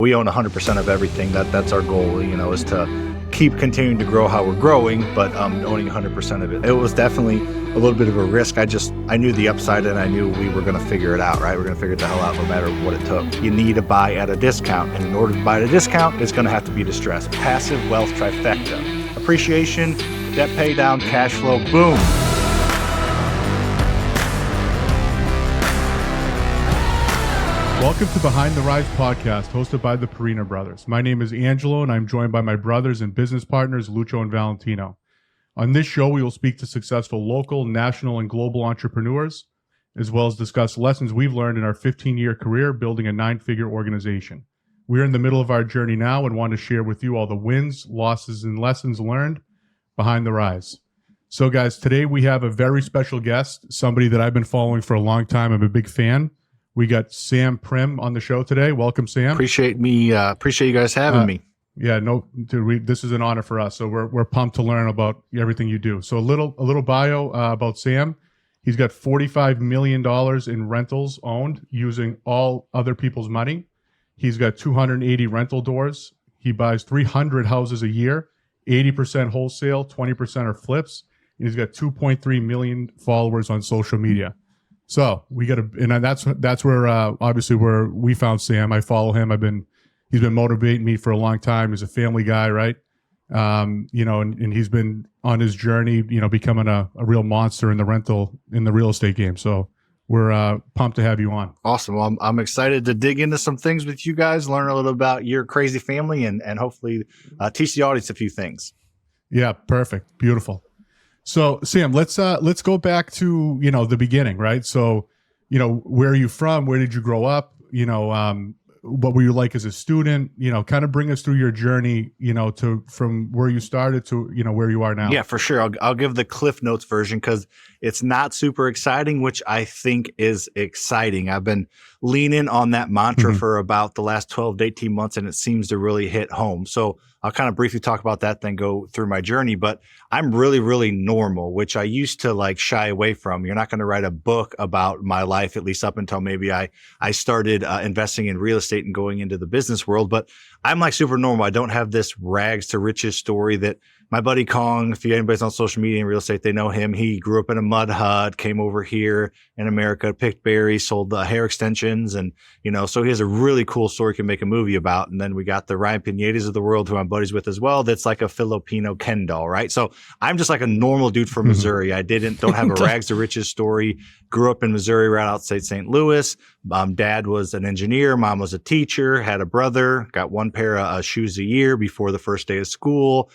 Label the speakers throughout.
Speaker 1: We own 100% of everything. That's our goal, is to keep continuing to grow how we're growing, but owning 100% of it. It was definitely a little bit of a risk. I knew the upside, and I knew we were going to figure it out, right? We're going to figure the hell out no matter what it took. You need to buy at a discount, and in order to buy at a discount, it's going to have to be distressed. Passive wealth trifecta. Appreciation, debt pay down, cash flow, boom.
Speaker 2: Welcome to Behind the Rise podcast, hosted by the Perrina Brothers. My name is Angelo, and I'm joined by my brothers and business partners, Lucho and Valentino. On this show, we will speak to successful local, national, and global entrepreneurs, as well as discuss lessons we've learned in our 15-year career building a 9-figure organization. We're in the middle of our journey now and want to share with you all the wins, losses, and lessons learned behind the rise. So, guys, today we have a very special guest, somebody that I've been following for a long time. I'm a big fan. We got Sam Primm on the show today. Welcome, Sam.
Speaker 1: Appreciate you guys having me.
Speaker 2: Yeah, this is an honor for us. So we're pumped to learn about everything you do. So a little bio about Sam. He's got $45 million in rentals owned using all other people's money. He's got 280 rental doors. He buys 300 houses a year, 80% wholesale, 20% are flips. And he's got 2.3 million followers on social media. So and that's where obviously where we found Sam. I follow him. He's been motivating me for a long time. He's a family guy, right? And he's been on his journey, becoming a real monster in the real estate game. So we're pumped to have you on.
Speaker 1: Awesome. Well, I'm excited to dig into some things with you guys, learn a little about your crazy family, and hopefully teach the audience a few things.
Speaker 2: Yeah, perfect, beautiful. So Sam, let's go back to, the beginning, right? So, where are you from? Where did you grow up? What were you like as a student? Kind of bring us through your journey, from where you started to, where you are now.
Speaker 1: Yeah, for sure. I'll give the Cliff Notes version because it's not super exciting, which I think is exciting. I've been leaning on that mantra for about the last 12 to 18 months, and it seems to really hit home. So I'll kind of briefly talk about that, then go through my journey. But I'm really, really normal, which I used to shy away from. You're not going to write a book about my life, at least up until maybe I started investing in real estate and going into the business world. But I'm super normal. I don't have this rags to riches story that my buddy Kong, if anybody's on social media in real estate, they know him. He grew up in a mud hut, came over here in America, picked berries, sold hair extensions. And, so he has a really cool story he can make a movie about. And then we got the Ryan Pinedas of the world, who I'm buddies with as well. That's like a Filipino Ken doll, right? So I'm just like a normal dude from Missouri. I don't have a rags to riches story. Grew up in Missouri, right outside St. Louis. Dad was an engineer. Mom was a teacher, had a brother, got one pair of shoes a year before the first day of school.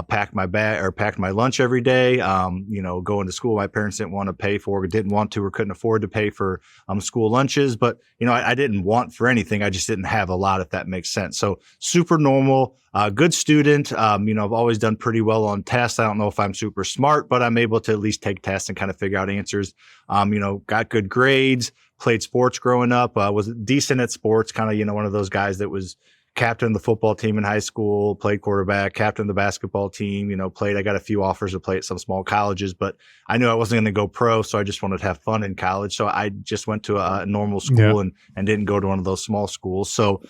Speaker 1: Packed my lunch every day. Going to school, my parents didn't want to or couldn't afford to pay for school lunches. But, I didn't want for anything. I just didn't have a lot, if that makes sense. So super normal, good student. I've always done pretty well on tests. I don't know if I'm super smart, but I'm able to at least take tests and kind of figure out answers. Got good grades, played sports growing up, was decent at sports, kind of, one of those guys that was captain the football team in high school, played quarterback, captain the basketball team, I got a few offers to play at some small colleges, but I knew I wasn't going to go pro. So I just wanted to have fun in college. So I just went to a normal school and didn't go to one of those small schools. So,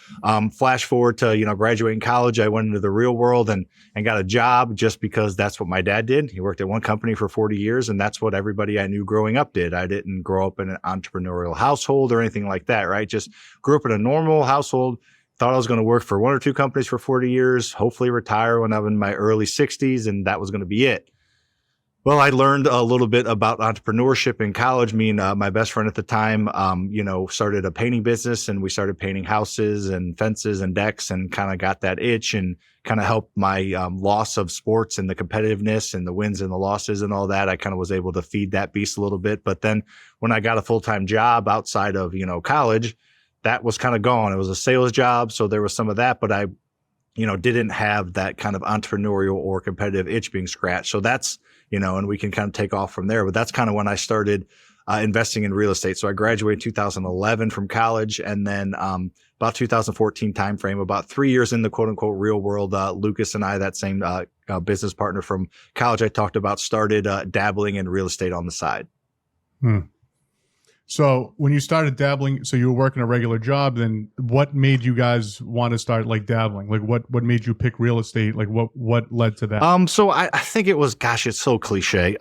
Speaker 1: flash forward to, graduating college, I went into the real world and got a job just because that's what my dad did. He worked at one company for 40 years and that's what everybody I knew growing up did. I didn't grow up in an entrepreneurial household or anything like that, right? Just grew up in a normal household. Thought I was going to work for one or two companies for 40 years, hopefully retire when I'm in my early 60s, and that was going to be it. Well, I learned a little bit about entrepreneurship in college. Me and my best friend at the time, started a painting business, and we started painting houses and fences and decks, and kind of got that itch and kind of helped my loss of sports and the competitiveness and the wins and the losses and all that. I kind of was able to feed that beast a little bit. But then when I got a full-time job outside of, college, that was kind of gone. It was a sales job. So there was some of that, but I, didn't have that kind of entrepreneurial or competitive itch being scratched. So that's, and we can kind of take off from there, but that's kind of when I started investing in real estate. So I graduated in 2011 from college. And then, about 2014 timeframe, about 3 years in the quote unquote real world, Lucas and I, that same, business partner from college I talked about, started, dabbling in real estate on the side.
Speaker 2: So when you started dabbling, so you were working a regular job, then what made you guys want to start like dabbling? Like what made you pick real estate? Like what led to that?
Speaker 1: So I think it was, gosh, it's so cliche.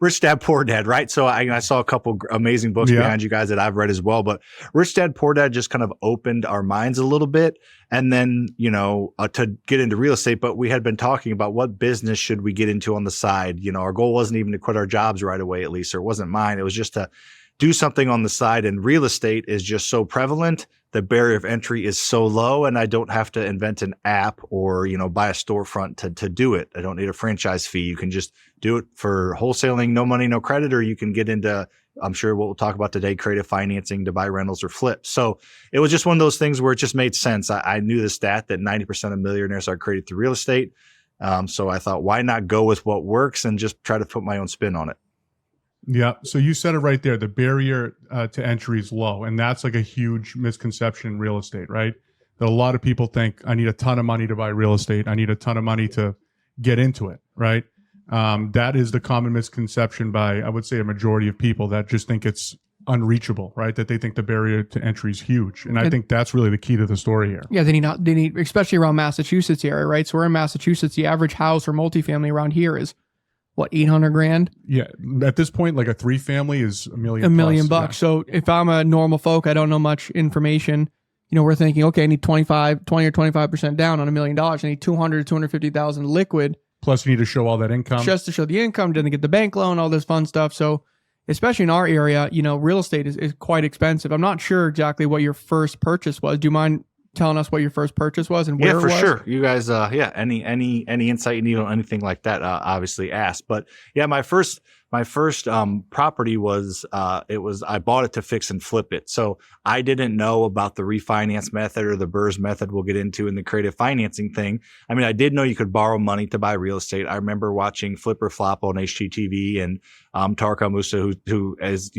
Speaker 1: Rich Dad, Poor Dad, right? So I saw a couple amazing books behind you guys that I've read as well, but Rich Dad, Poor Dad just kind of opened our minds a little bit. And then, to get into real estate, but we had been talking about what business should we get into on the side. Our goal wasn't even to quit our jobs right away, at least, or it wasn't mine. It was just to do something on the side, and real estate is just so prevalent. The barrier of entry is so low, and I don't have to invent an app or, buy a storefront to do it. I don't need a franchise fee. You can just do it for wholesaling, no money, no credit, or you can get into, I'm sure what we'll talk about today, creative financing to buy rentals or flips. So it was just one of those things where it just made sense. I knew the stat that 90% of millionaires are created through real estate. So I thought, why not go with what works and just try to put my own spin on it?
Speaker 2: Yeah. So you said it right there. The barrier to entry is low. And that's like a huge misconception in real estate, right? That a lot of people think I need a ton of money to buy real estate. I need a ton of money to get into it, right? That is the common misconception by, I would say, a majority of people that just think it's unreachable, right? That they think the barrier to entry is huge. And I think that's really the key to the story here.
Speaker 3: Yeah, they need, especially around Massachusetts area, right? So we're in Massachusetts. The average house or multifamily around here is what, 800 grand?
Speaker 2: Yeah. At this point, like a 3-family is $1 million.
Speaker 3: $1 million bucks. Yeah. So if I'm a normal folk, I don't know much information. We're thinking, okay, I need 20 or 25% down on $1 million. I need 250,000 liquid.
Speaker 2: Plus you need to show all that income.
Speaker 3: Just to show the income, didn't get the bank loan, all this fun stuff. So especially in our area, real estate is quite expensive. I'm not sure exactly what your first purchase was. Do you mind telling us what your first purchase was and where it was?
Speaker 1: Yeah, for sure. You guys, any insight you need on anything like that, obviously ask. But yeah, my first property was, I bought it to fix and flip it. So I didn't know about the refinance method or the BRRRR method we'll get into in the creative financing thing. I mean, I did know you could borrow money to buy real estate. I remember watching Flip or Flop on HGTV and, Tarka Musa, who is,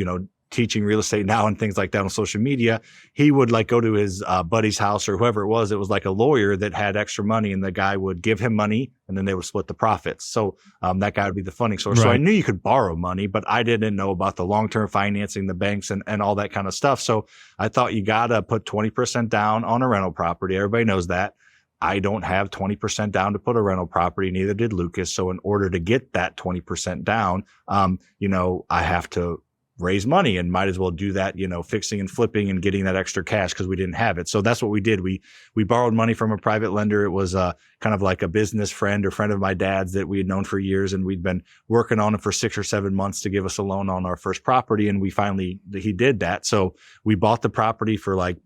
Speaker 1: teaching real estate now and things like that on social media. He would like go to his buddy's house or whoever it was. It was like a lawyer that had extra money, and the guy would give him money and then they would split the profits. So that guy would be the funding source. Right. So I knew you could borrow money, but I didn't know about the long-term financing, the banks and all that kind of stuff. So I thought you got to put 20% down on a rental property. Everybody knows that. I don't have 20% down to put a rental property. Neither did Lucas. So in order to get that 20% down, I have to raise money, and might as well do that, fixing and flipping and getting that extra cash because we didn't have it. So that's what we did. We borrowed money from a private lender. It was kind of like a business friend or friend of my dad's that we had known for years, and we'd been working on it for 6 or 7 months to give us a loan on our first property. And he did that. So we bought the property for like,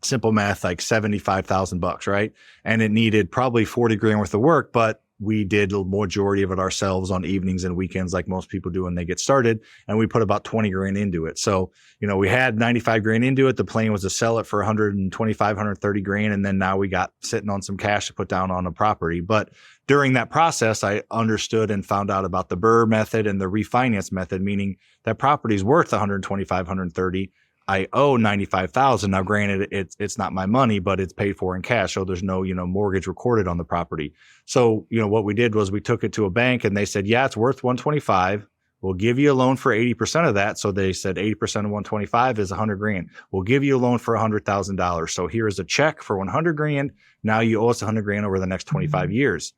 Speaker 1: simple math, like $75,000, right? And it needed probably 40 grand worth of work, but we did the majority of it ourselves on evenings and weekends, like most people do when they get started. And we put about 20 grand into it. So, we had 95 grand into it. The plan was to sell it for 125, 130 grand. And then now we got sitting on some cash to put down on a property. But during that process, I understood and found out about the BRRRR method and the refinance method, meaning that property is worth 125, 130. I owe 95,000. Now, granted, it's not my money, but it's paid for in cash. So there's no, mortgage recorded on the property. So, what we did was we took it to a bank and they said, yeah, it's worth 125. We'll give you a loan for 80% of that. So they said 80% of 125 is 100 grand. We'll give you a loan for $100,000. So here's a check for 100 grand. Now you owe us 100 grand over the next 25 years.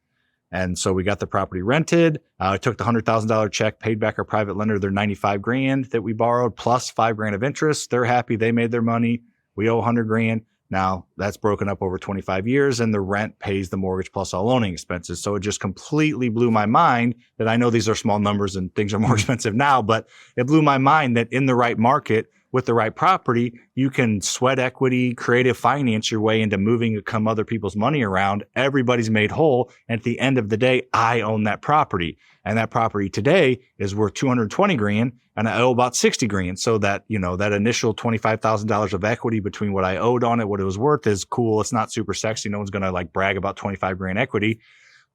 Speaker 1: And so we got the property rented. I took the $100,000 check, paid back our private lender their 95 grand that we borrowed plus 5 grand of interest. They're happy. They made their money. We owe 100 grand. Now that's broken up over 25 years, and the rent pays the mortgage plus all owning expenses. So it just completely blew my mind that I know these are small numbers and things are more expensive now, but it blew my mind that in the right market with the right property, you can sweat equity, creative finance your way into moving other people's money around. Everybody's made whole. And at the end of the day, I own that property. And that property today is worth 220 grand and I owe about 60 grand. So that, that initial $25,000 of equity between what I owed on it, what it was worth is cool. It's not super sexy. No one's going to like brag about 25 grand equity,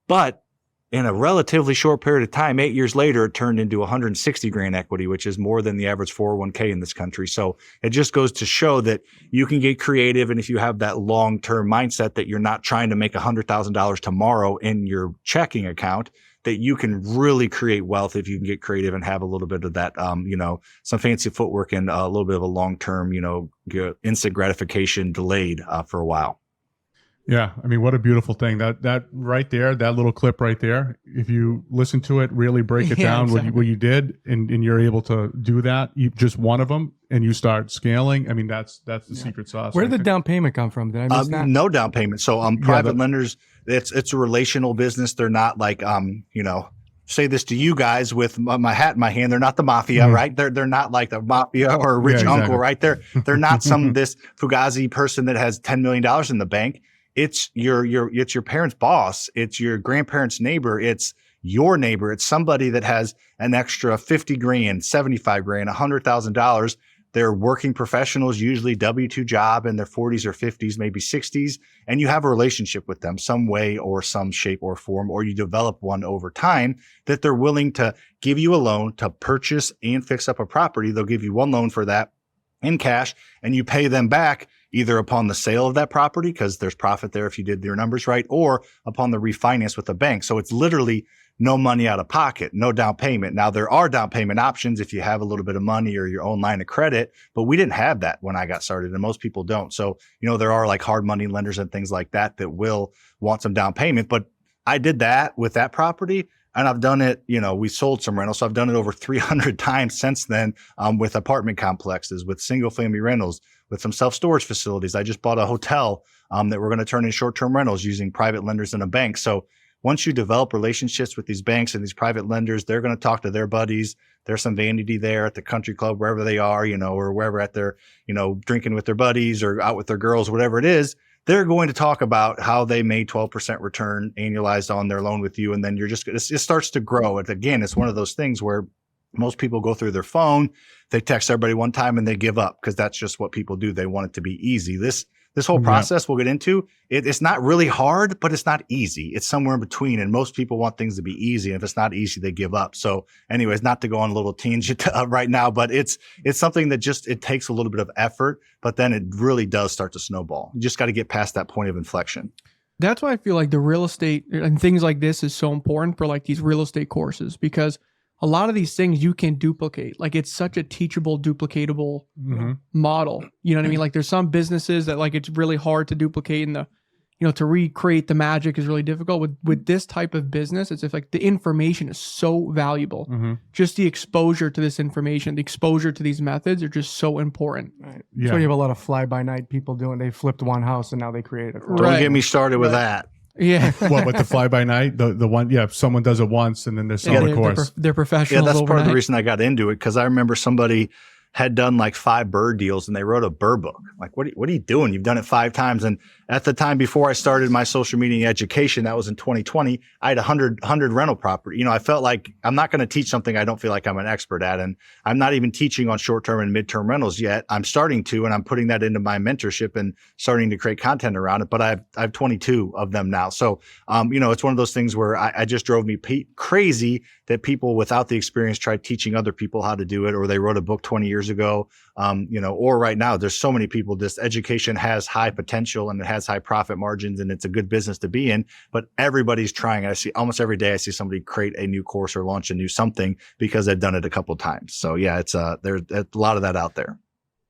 Speaker 1: but in a relatively short period of time, 8 years later, it turned into 160 grand equity, which is more than the average 401k in this country. So it just goes to show that you can get creative. And if you have that long-term mindset that you're not trying to make $100,000 tomorrow in your checking account, that you can really create wealth if you can get creative and have a little bit of that, some fancy footwork and a little bit of a long-term, instant gratification delayed for a while.
Speaker 2: Yeah, I mean, what a beautiful thing. That right there, that little clip right there, if you listen to it, really break it down, exactly. what you did, and you're able to do that, you just one of them, and you start scaling. I mean, that's the secret sauce.
Speaker 4: Where did the down payment come from? Did I miss that?
Speaker 1: No down payment. So private lenders, it's a relational business. They're not like, say this to you guys with my hat in my hand. They're not the mafia, right? They're not like the mafia or a rich uncle, right? They're not this Fugazi person that has $10 million in the bank. It's your parents' boss. It's your grandparents' neighbor. It's your neighbor. It's somebody that has an extra 50 grand, 75 grand, $100,000. They're working professionals, usually W-2 job in their 40s or 50s, maybe 60s. And you have a relationship with them some way or some shape or form, or you develop one over time that they're willing to give you a loan to purchase and fix up a property. They'll give you one loan for that in cash, and you pay them back either upon the sale of that property, because there's profit there if you did your numbers right, or upon the refinance with the bank. So it's literally no money out of pocket, no down payment. Now, there are down payment options if you have a little bit of money or your own line of credit, but we didn't have that when I got started, and most people don't. So, there are like hard money lenders and things like that will want some down payment. But I did that with that property, and I've done it, we sold some rentals. So I've done it over 300 times since then, with apartment complexes, with single family rentals, with some self-storage facilities. I just bought a hotel that we're going to turn into short-term rentals using private lenders and a bank. So once you develop relationships with these banks and these private lenders, they're going to talk to their buddies. There's some vanity there at the country club, wherever they are, or wherever at their, drinking with their buddies or out with their girls, whatever it is. They're going to talk about how they made 12% return annualized on their loan with you. And then it starts to grow. It's one of those things where most people go through their phone, they text everybody one time and they give up, because that's just what people do. They want it to be easy. This whole process we'll get into, it's not really hard, but it's not easy. It's somewhere in between. And most people want things to be easy. And if it's not easy, they give up. So anyways, not to go on a little tangent right now, but it's something that it takes a little bit of effort, but then it really does start to snowball. You just got to get past that point of inflection.
Speaker 3: That's why I feel like the real estate and things like this is so important for like these real estate courses, because a lot of these things you can duplicate. Like, it's such a teachable, duplicatable model. You know what I mean? Like, there's some businesses that like it's really hard to duplicate, and to recreate the magic is really difficult. With this type of business, it's like the information is so valuable. Just the exposure to this information, the exposure to these methods are just so important.
Speaker 4: Right. Yeah. So you have a lot of fly-by-night people doing. They flipped one house and now they create a course.
Speaker 1: Don't get me started with that.
Speaker 3: Yeah.
Speaker 2: What, with the fly by night? The one, if someone does it once and then they're selling a course.
Speaker 3: They're professionals.
Speaker 1: Yeah, that's part of
Speaker 3: overnight.
Speaker 1: the reason I got into it, because I remember somebody had done like 5 bird deals and they wrote a bird book. Like, what are you doing? You've done it 5 times. And at the time before I started my social media education, that was in 2020, I had 100 rental property. I felt like I'm not going to teach something I don't feel like I'm an expert at. And I'm not even teaching on short-term and mid-term rentals yet. I'm starting to, and I'm putting that into my mentorship and starting to create content around it. But I have 22 of them now. So, it's one of those things where I just drove me crazy that people without the experience tried teaching other people how to do it, or they wrote a book 20 years ago, or right now, there's so many people. This education has high potential and it has high profit margins, and it's a good business to be in, but everybody's trying. I see almost every day, I see somebody create a new course or launch a new something because they've done it a couple of times. So yeah, there's a lot of that out there.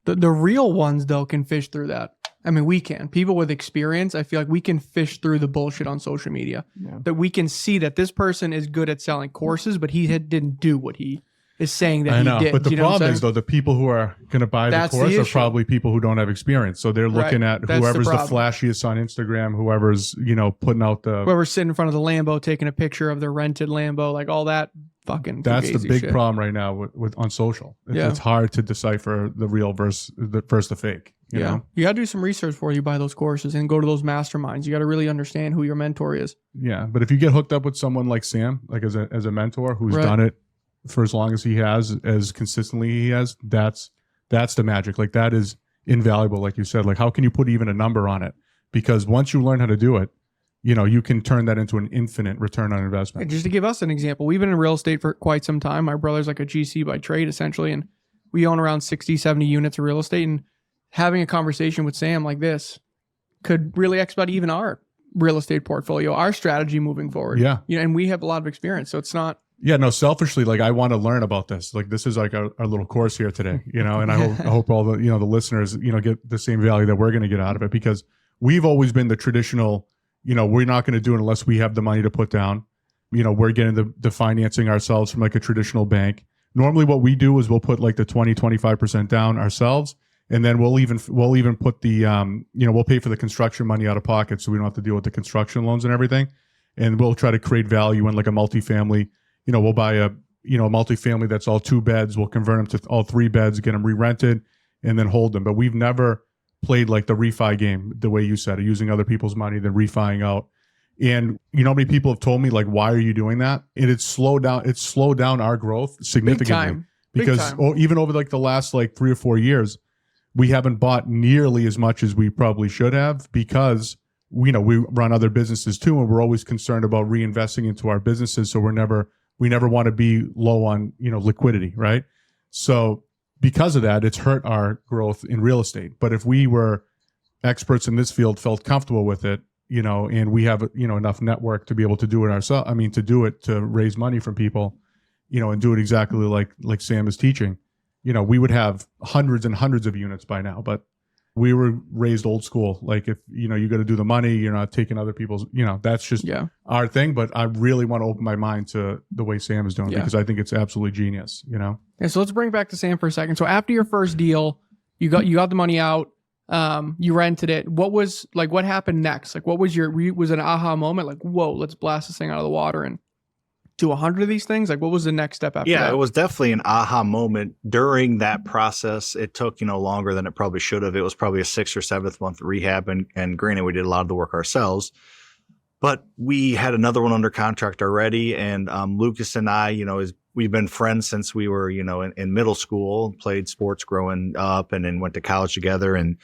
Speaker 3: The real ones though can fish through that. I mean, we can. People with experience, I feel like we can fish through the bullshit on social media. Yeah. That we can see that this person is good at selling courses, but he didn't do what he is saying that he did.
Speaker 2: But the problem is, though, the people who are going to buy the course are probably people who don't have experience. So they're looking at whoever's the flashiest on Instagram, whoever's, putting out
Speaker 3: whoever's sitting in front of the Lambo, taking a picture of their rented Lambo, like all that fucking
Speaker 2: That's the big
Speaker 3: shit.
Speaker 2: problem right now with on social. It's hard to decipher the real versus the fake. You know?
Speaker 3: You got to do some research before you buy those courses and go to those masterminds. You got to really understand who your mentor is.
Speaker 2: Yeah, but if you get hooked up with someone like Sam, like as a mentor who's done it for as long as he has, as consistently he has, that's the magic. Like, that is invaluable. Like you said, like, how can you put even a number on it? Because once you learn how to do it, you can turn that into an infinite return on investment.
Speaker 3: And just to give us an example, we've been in real estate for quite some time. My brother's like a GC by trade, essentially, and we own around 60, 70 units of real estate. And having a conversation with Sam like this could really expedite even our real estate portfolio, our strategy moving forward.
Speaker 2: Yeah.
Speaker 3: And we have a lot of experience. So it's not.
Speaker 2: Yeah, no, selfishly, like I want to learn about this. Like this is like our little course here today, and I hope all the, the listeners, get the same value that we're going to get out of it, because we've always been the traditional, we're not going to do it unless we have the money to put down. We're getting the financing ourselves from like a traditional bank. Normally what we do is we'll put like the 25% down ourselves. And then we'll even put the, we'll pay for the construction money out of pocket, so we don't have to deal with the construction loans and everything. And we'll try to create value in like a multifamily. We'll buy a multifamily that's all 2 beds. We'll convert them to all 3 beds, get them re-rented, and then hold them. But we've never played like the refi game the way you said it, using other people's money, then refiing out. And how many people have told me, like, why are you doing that? And it's slowed down our growth significantly. Because even over like the last like 3 or 4 years, we haven't bought nearly as much as we probably should have, because we run other businesses too, and we're always concerned about reinvesting into our businesses. So we never want to be low on liquidity, right? So because of that, it's hurt our growth in real estate. But if we were experts in this field, felt comfortable with it, and we have enough network to be able to do it ourselves. I mean, to raise money from people, and do it exactly like Sam is teaching. We would have hundreds and hundreds of units by now. But we were raised old school. Like if you got to do the money, you're not taking other people's. That's just our thing. But I really want to open my mind to the way Sam is doing, because I think it's absolutely genius. Yeah. So
Speaker 3: let's bring back to Sam for a second. So after your first deal, you got the money out. You rented it. What happened next? Like, what was was an aha moment? Like, whoa, let's blast this thing out of the water and do 100 of these things? Like, what was the next step after that?
Speaker 1: Yeah, it was definitely an aha moment. During that process, it took, longer than it probably should have. It was probably a 6th or 7th month rehab. And granted, we did a lot of the work ourselves, but we had another one under contract already. And Lucas and I, we've been friends since we were, in middle school, played sports growing up, and then went to college together. And,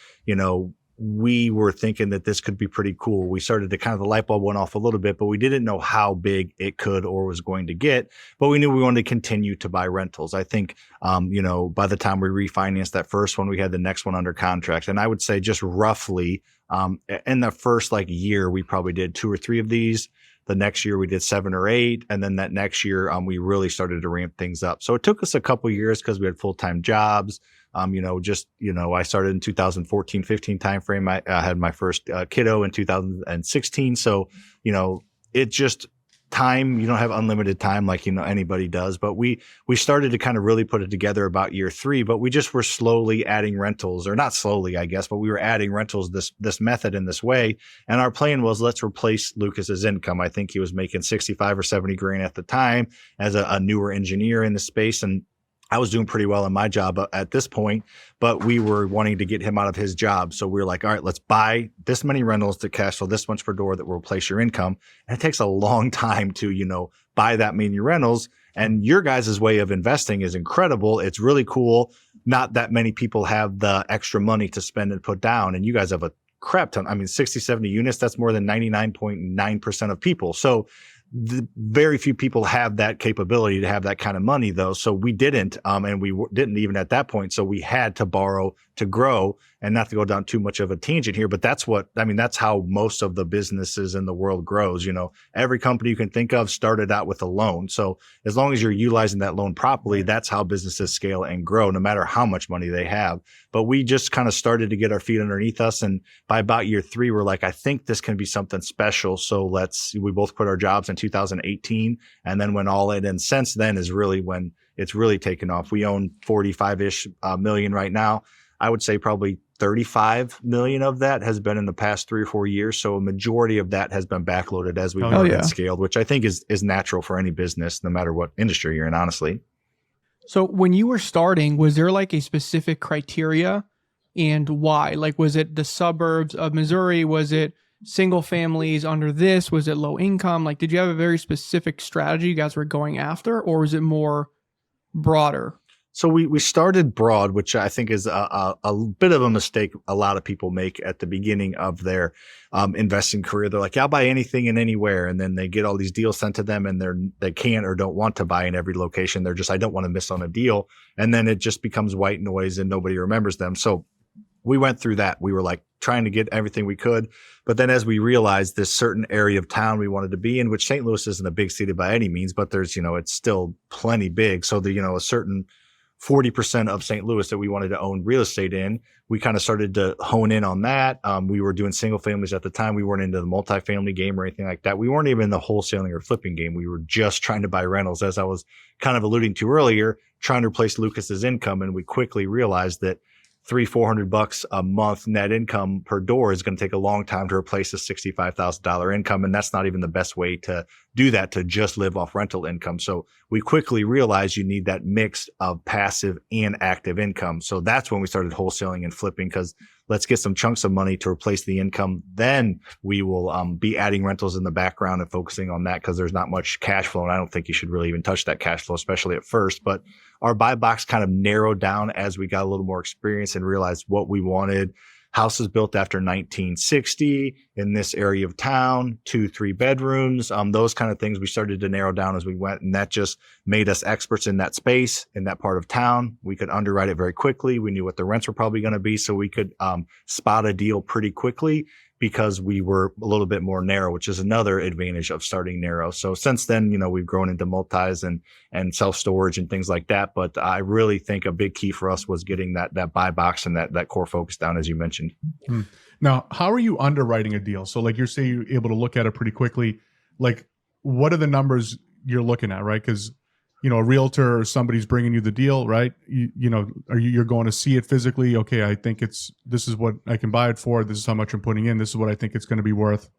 Speaker 1: we were thinking that this could be pretty cool. We started to kind of, the light bulb went off a little bit, but we didn't know how big it could or was going to get. But we knew we wanted to continue to buy rentals. I think, by the time we refinanced that first one, we had the next one under contract. And I would say just roughly in the first year, we probably did 2 or 3 of these. The next year we did 7 or 8. And then that next year, we really started to ramp things up. So it took us a couple years because we had full-time jobs. I started in 2014, 15 timeframe. I had my first kiddo in 2016. So, it just time, you don't have unlimited time like, anybody does, but we started to kind of really put it together about year 3, but we just were slowly adding rentals, or not slowly, I guess, but we were adding rentals this method in this way. And our plan was, let's replace Lucas's income. I think he was making 65 or 70 grand at the time as a newer engineer in the space. And I was doing pretty well in my job at this point, but we were wanting to get him out of his job. So we were like, all right, let's buy this many rentals to cash flow this much per door that will replace your income. And it takes a long time to, buy that many rentals. And your guys' way of investing is incredible. It's really cool. Not that many people have the extra money to spend and put down. And you guys have a crap ton. I mean, 60, 70 units, that's more than 99.9% of people. So very few people have that capability to have that kind of money, though. So we didn't, and we didn't even at that point. So we had to borrow to grow, and not to go down too much of a tangent here, but that's how most of the businesses in the world grows. Every company you can think of started out with a loan. So as long as you're utilizing that loan properly, that's how businesses scale and grow, no matter how much money they have. But we just kind of started to get our feet underneath us. And by about year 3, we're like, I think this can be something special. So we both quit our jobs in 2018, and then went all in. And since then is really when it's really taken off. We own 45-ish million right now. I would say probably 35 million of that has been in the past 3 or 4 years. So a majority of that has been backloaded as we've grown and scaled, which I think is natural for any business, no matter what industry you're in, honestly.
Speaker 3: So when you were starting, was there a specific criteria, and why? Was it the suburbs of Missouri? Was it single families under this? Was it low income? Did you have a very specific strategy you guys were going after, or was it more broader?
Speaker 1: So we started broad, which I think is a bit of a mistake a lot of people make at the beginning of their investing career. They're like, yeah, I'll buy anything and anywhere. And then they get all these deals sent to them, and they can't or don't want to buy in every location. They're just, I don't want to miss on a deal. And then it just becomes white noise and nobody remembers them. So we went through that. We were like trying to get everything we could. But then as we realized this certain area of town we wanted to be in, which St. Louis isn't a big city by any means, but there's, it's still plenty big. So a certain 40% of St. Louis that we wanted to own real estate in, we kind of started to hone in on that. We were doing single families at the time. We weren't into the multifamily game or anything like that. We weren't even in the wholesaling or flipping game. We were just trying to buy rentals, as I was kind of alluding to earlier, trying to replace Lucas's income. And we quickly realized that $300-400 a month net income per door is going to take a long time to replace a $65,000 income. And that's not even the best way to do that, to just live off rental income. So we quickly realized you need that mix of passive and active income. So that's when we started wholesaling and flipping, because let's get some chunks of money to replace the income. Then we will be adding rentals in the background and focusing on that, because there's not much cash flow. And I don't think you should really even touch that cash flow, especially at first. But our buy box kind of narrowed down as we got a little more experience and realized what we wanted. Houses built after 1960 in this area of town, 2-3 bedrooms, those kind of things we started to narrow down as we went. And that just made us experts in that space, in that part of town. We could underwrite it very quickly. We knew what the rents were probably going to be. So we could spot a deal pretty quickly, because we were a little bit more narrow, which is another advantage of starting narrow. So since then, we've grown into multis and self-storage and things like that. But I really think a big key for us was getting that buy box and that core focus down, as you mentioned.
Speaker 2: Now, how are you underwriting a deal? So like you're saying, you're able to look at it pretty quickly. Like, what are the numbers you're looking at, right? Because a realtor or somebody's bringing you the deal, right? You're going to see it physically. Okay, I think this is what I can buy it for. This is how much I'm putting in. This is what I think it's going to be worth.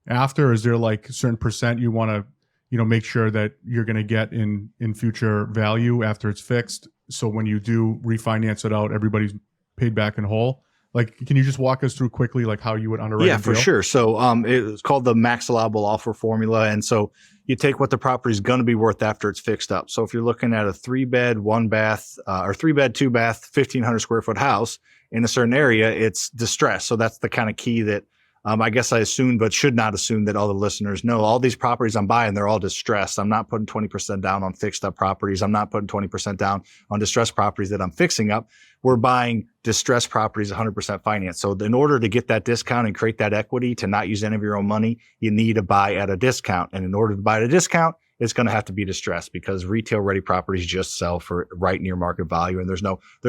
Speaker 2: After, is there like a certain percent you want to, make sure that you're going to get in future value after it's fixed? So when you do refinance it out, everybody's paid back in whole. Like, can you just walk us through quickly, like how you would underwrite?
Speaker 1: Yeah,
Speaker 2: a
Speaker 1: for
Speaker 2: deal?
Speaker 1: sure. So it's called the max allowable offer formula. And so you take what the property is going to be worth after it's fixed up. So if you're looking at a 3-bed, 1-bath, or 3-bed, 2-bath, 1,500 square foot house in a certain area, it's distressed. So that's the kind of key that I guess I assume, but should not assume, that all the listeners know. All these properties I'm buying, they're all distressed. I'm not putting 20% down on fixed up properties. I'm not putting 20% down on distressed properties that I'm fixing up. We're buying distressed properties 100% finance. So in order to get that discount and create that equity to not use any of your own money, you need to buy at a discount. And in order to buy at a discount, it's going to have to be distressed, because retail ready properties just sell for right near market value. And there's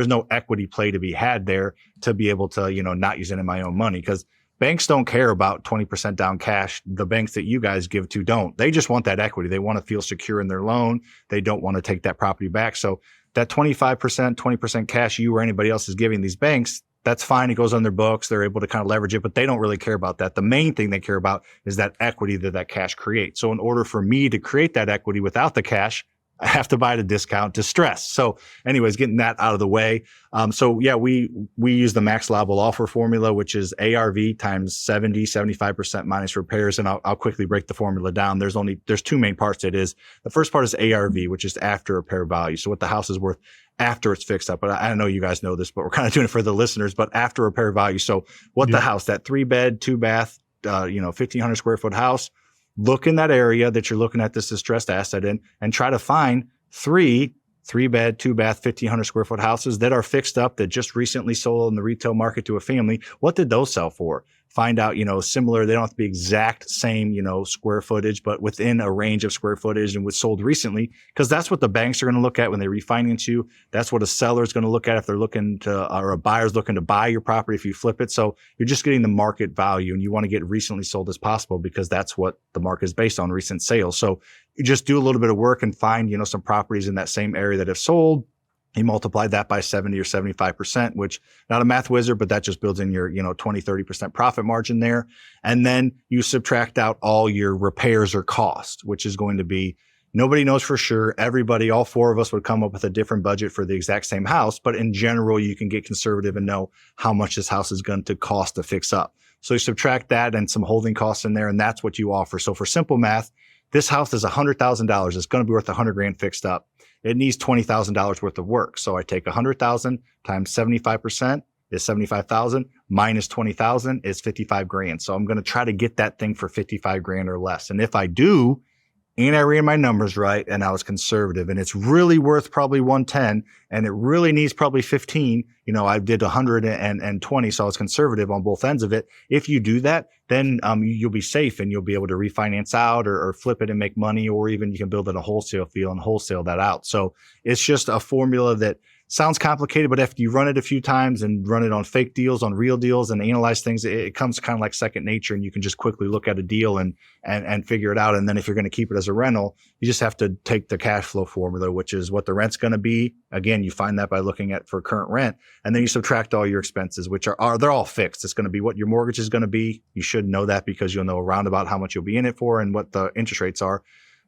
Speaker 1: no equity play to be had there to be able to, not use any of my own money, because banks don't care about 20% down cash. The banks that you guys give to don't. They just want that equity. They want to feel secure in their loan. They don't want to take that property back. So that 25%, 20% cash you or anybody else is giving these banks, that's fine. It goes on their books. They're able to kind of leverage it, but they don't really care about that. The main thing they care about is that equity that cash creates. So in order for me to create that equity without the cash, I have to buy at a discount distress. So anyways, getting that out of the way. So yeah, we use the max allowable offer formula, which is ARV times 75% minus repairs. And I'll quickly break the formula down. There's 2 main parts to it. The first part is ARV, which is after repair value. So what the house is worth after it's fixed up. But I know you guys know this, but we're kind of doing it for the listeners, but after repair value. So what the house, that 3-bed, 2-bath, 1,500 square foot house, look in that area that you're looking at this distressed asset in, and try to find 3-bed, 2-bath, 1,500 square foot houses that are fixed up, that just recently sold in the retail market to a family. What did those sell for? Find out, similar. They don't have to be exact same, square footage, but within a range of square footage and was sold recently, because that's what the banks are going to look at when they refinance you. That's what a seller is going to look at if they're looking to, or a buyer's looking to buy your property if you flip it. So you're just getting the market value, and you want to get recently sold as possible, because that's what the market is based on, recent sales. So you just do a little bit of work and find, some properties in that same area that have sold. You multiply that by 70 or 75%, which, not a math wizard, but that just builds in your, 20, 30% profit margin there. And then you subtract out all your repairs or cost, which is going to be, nobody knows for sure. Everybody, all 4 of us would come up with a different budget for the exact same house. But in general, you can get conservative and know how much this house is going to cost to fix up. So you subtract that and some holding costs in there, and that's what you offer. So for simple math, this house is $100,000. It's going to be worth $100,000 fixed up. It needs $20,000 worth of work. So I take 100,000 times 75% is 75,000 minus 20,000 is 55 grand. So I'm going to try to get that thing for 55 grand or less. And if I do, and I ran my numbers right and I was conservative, and it's really worth probably 110 and it really needs probably 15. I did 120. So I was conservative on both ends of it. If you do that, then you'll be safe and you'll be able to refinance out or flip it and make money, or even you can build it a wholesale feel and wholesale that out. So it's just a formula that sounds complicated, but after you run it a few times and run it on fake deals, on real deals, and analyze things, it comes kind of like second nature, and you can just quickly look at a deal and figure it out. And then if you're going to keep it as a rental, you just have to take the cash flow formula, which is what the rent's going to be. Again, you find that by looking at for current rent, and then you subtract all your expenses, which are they're all fixed. It's going to be what your mortgage is going to be. You should know that because you'll know around about how much you'll be in it for and what the interest rates are.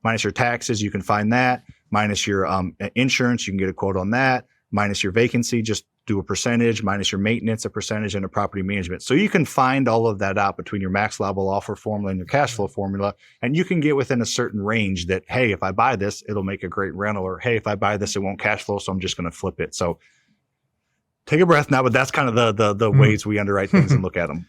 Speaker 1: Minus your taxes, you can find that. Minus your insurance, you can get a quote on that. Minus your vacancy, just do a percentage, minus your maintenance, a percentage, and a property management. So you can find all of that out between your max level offer formula and your cash flow formula. And you can get within a certain range that, hey, if I buy this, it'll make a great rental, or hey, if I buy this, it won't cash flow, so I'm just going to flip it. So take a breath now, but that's kind of the ways we underwrite things and look at them.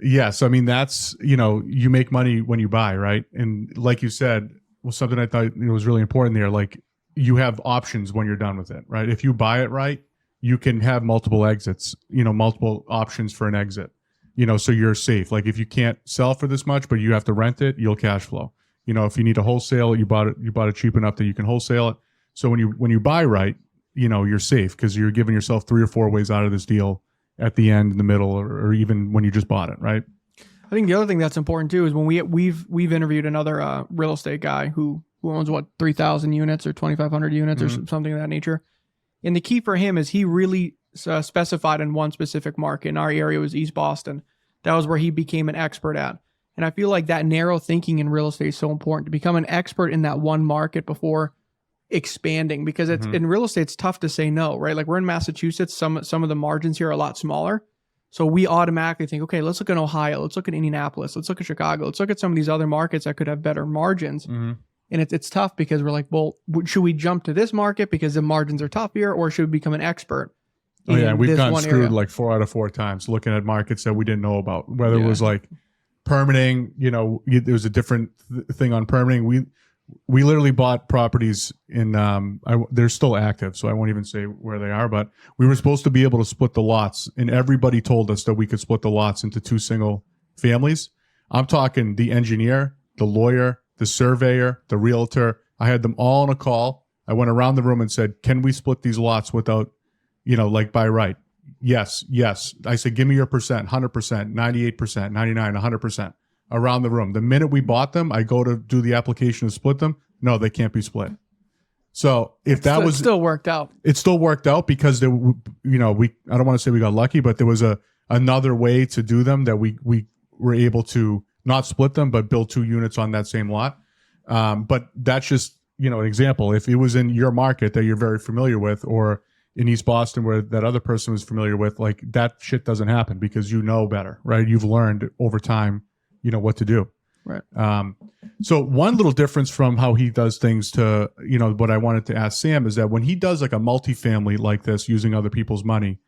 Speaker 2: Yes. I mean, that's, you make money when you buy, right? And like you said, something I thought was really important there, like, you have options when you're done with it, right? If you buy it right, you can have multiple exits, multiple options for an exit, so you're safe. Like if you can't sell for this much, but you have to rent it, you'll cash flow. If you need a wholesale, you bought it cheap enough that you can wholesale it. So when you buy right, you're safe because you're giving yourself 3 or 4 ways out of this deal at the end, in the middle, or even when you just bought it, right?
Speaker 3: I think the other thing that's important too is when we've interviewed another real estate guy who owns 3,000 units or 2,500 units or something of that nature. And the key for him is he really specified in one specific market. In our area was East Boston. That was where he became an expert at. And I feel like that narrow thinking in real estate is so important, to become an expert in that one market before expanding, because it's in real estate, it's tough to say no, right? Like we're in Massachusetts, some of the margins here are a lot smaller. So we automatically think, okay, let's look at Ohio, let's look at Indianapolis, let's look at Chicago, let's look at some of these other markets that could have better margins. And it's tough because we're like, well, should we jump to this market because the margins are tough here, or should we become an expert?
Speaker 2: Oh yeah, we've gotten screwed like 4 out of 4 times looking at markets that we didn't know about. Whether it was like permitting, there was a different thing on permitting. We literally bought properties in, they're still active, so I won't even say where they are, but we were supposed to be able to split the lots, and everybody told us that we could split the lots into 2 single families. I'm talking the engineer, the lawyer, the surveyor, the realtor. I had them all on a call. I went around the room and said, can we split these lots without, like by right? Yes. I said, give me your percent, 100%, 98%, 99, 100% around the room. The minute we bought them, I go to do the application to split them. No, they can't be split. So if that was
Speaker 3: still worked out,
Speaker 2: it still worked out because there, I don't want to say we got lucky, but there was another way to do them that we were able to not split them, but build 2 units on that same lot. But that's just, an example. If it was in your market that you're very familiar with, or in East Boston where that other person was familiar with, like that shit doesn't happen because you know better, right? You've learned over time, what to do.
Speaker 3: Right.
Speaker 2: So one little difference from how he does things to, what I wanted to ask Sam is that when he does like a multifamily like this using other people's money,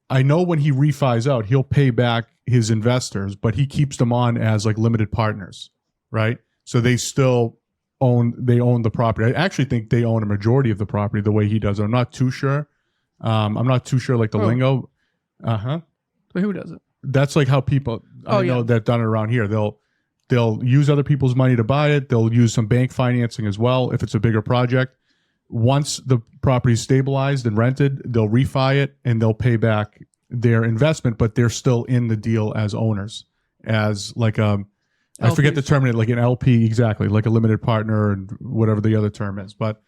Speaker 2: I know when he refis out, he'll pay back his investors, but he keeps them on as like limited partners, right? So they still own the property. I actually think they own a majority of the property the way he does. I'm not too sure. I'm not too sure like the lingo.
Speaker 3: But who does it?
Speaker 2: That's like how people I know that done it around here. They'll use other people's money to buy it. They'll use some bank financing as well if it's a bigger project. Once the property is stabilized and rented, they'll refi it and they'll pay back their investment, but they're still in the deal as owners, as like I forget the term, like an LP, exactly, like a limited partner and whatever the other term is. But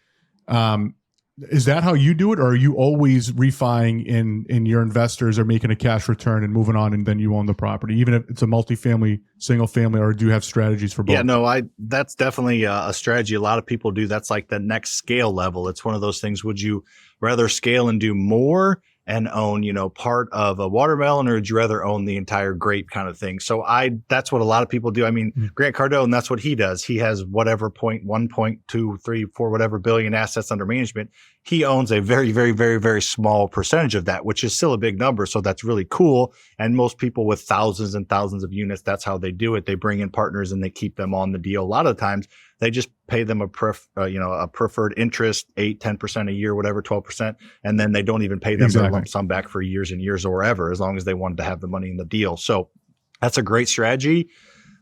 Speaker 2: is that how you do it, or are you always refining in your investors are making a cash return and moving on, and then you own the property, even if it's a multifamily, single family, or do you have strategies for both? Yeah,
Speaker 1: no, that's definitely a strategy a lot of people do. That's like the next scale level. It's one of those things. Would you rather scale and do more and own, part of a watermelon, or would you rather own the entire grape kind of thing? So that's what a lot of people do. I mean, Grant Cardone, that's what he does. He has whatever 1.2, 3, 4, whatever billion assets under management. he owns a very, very, very, very small percentage of that, which is still a big number. So that's really cool. And most people with thousands and thousands of units, that's how they do it. They bring in partners and they keep them on the deal. A lot of the times they just pay them a preferred interest, 8-10% a year, whatever, 12%. And then they don't even pay them their lump sum back for years and years or ever, as long as they wanted to have the money in the deal. So that's a great strategy.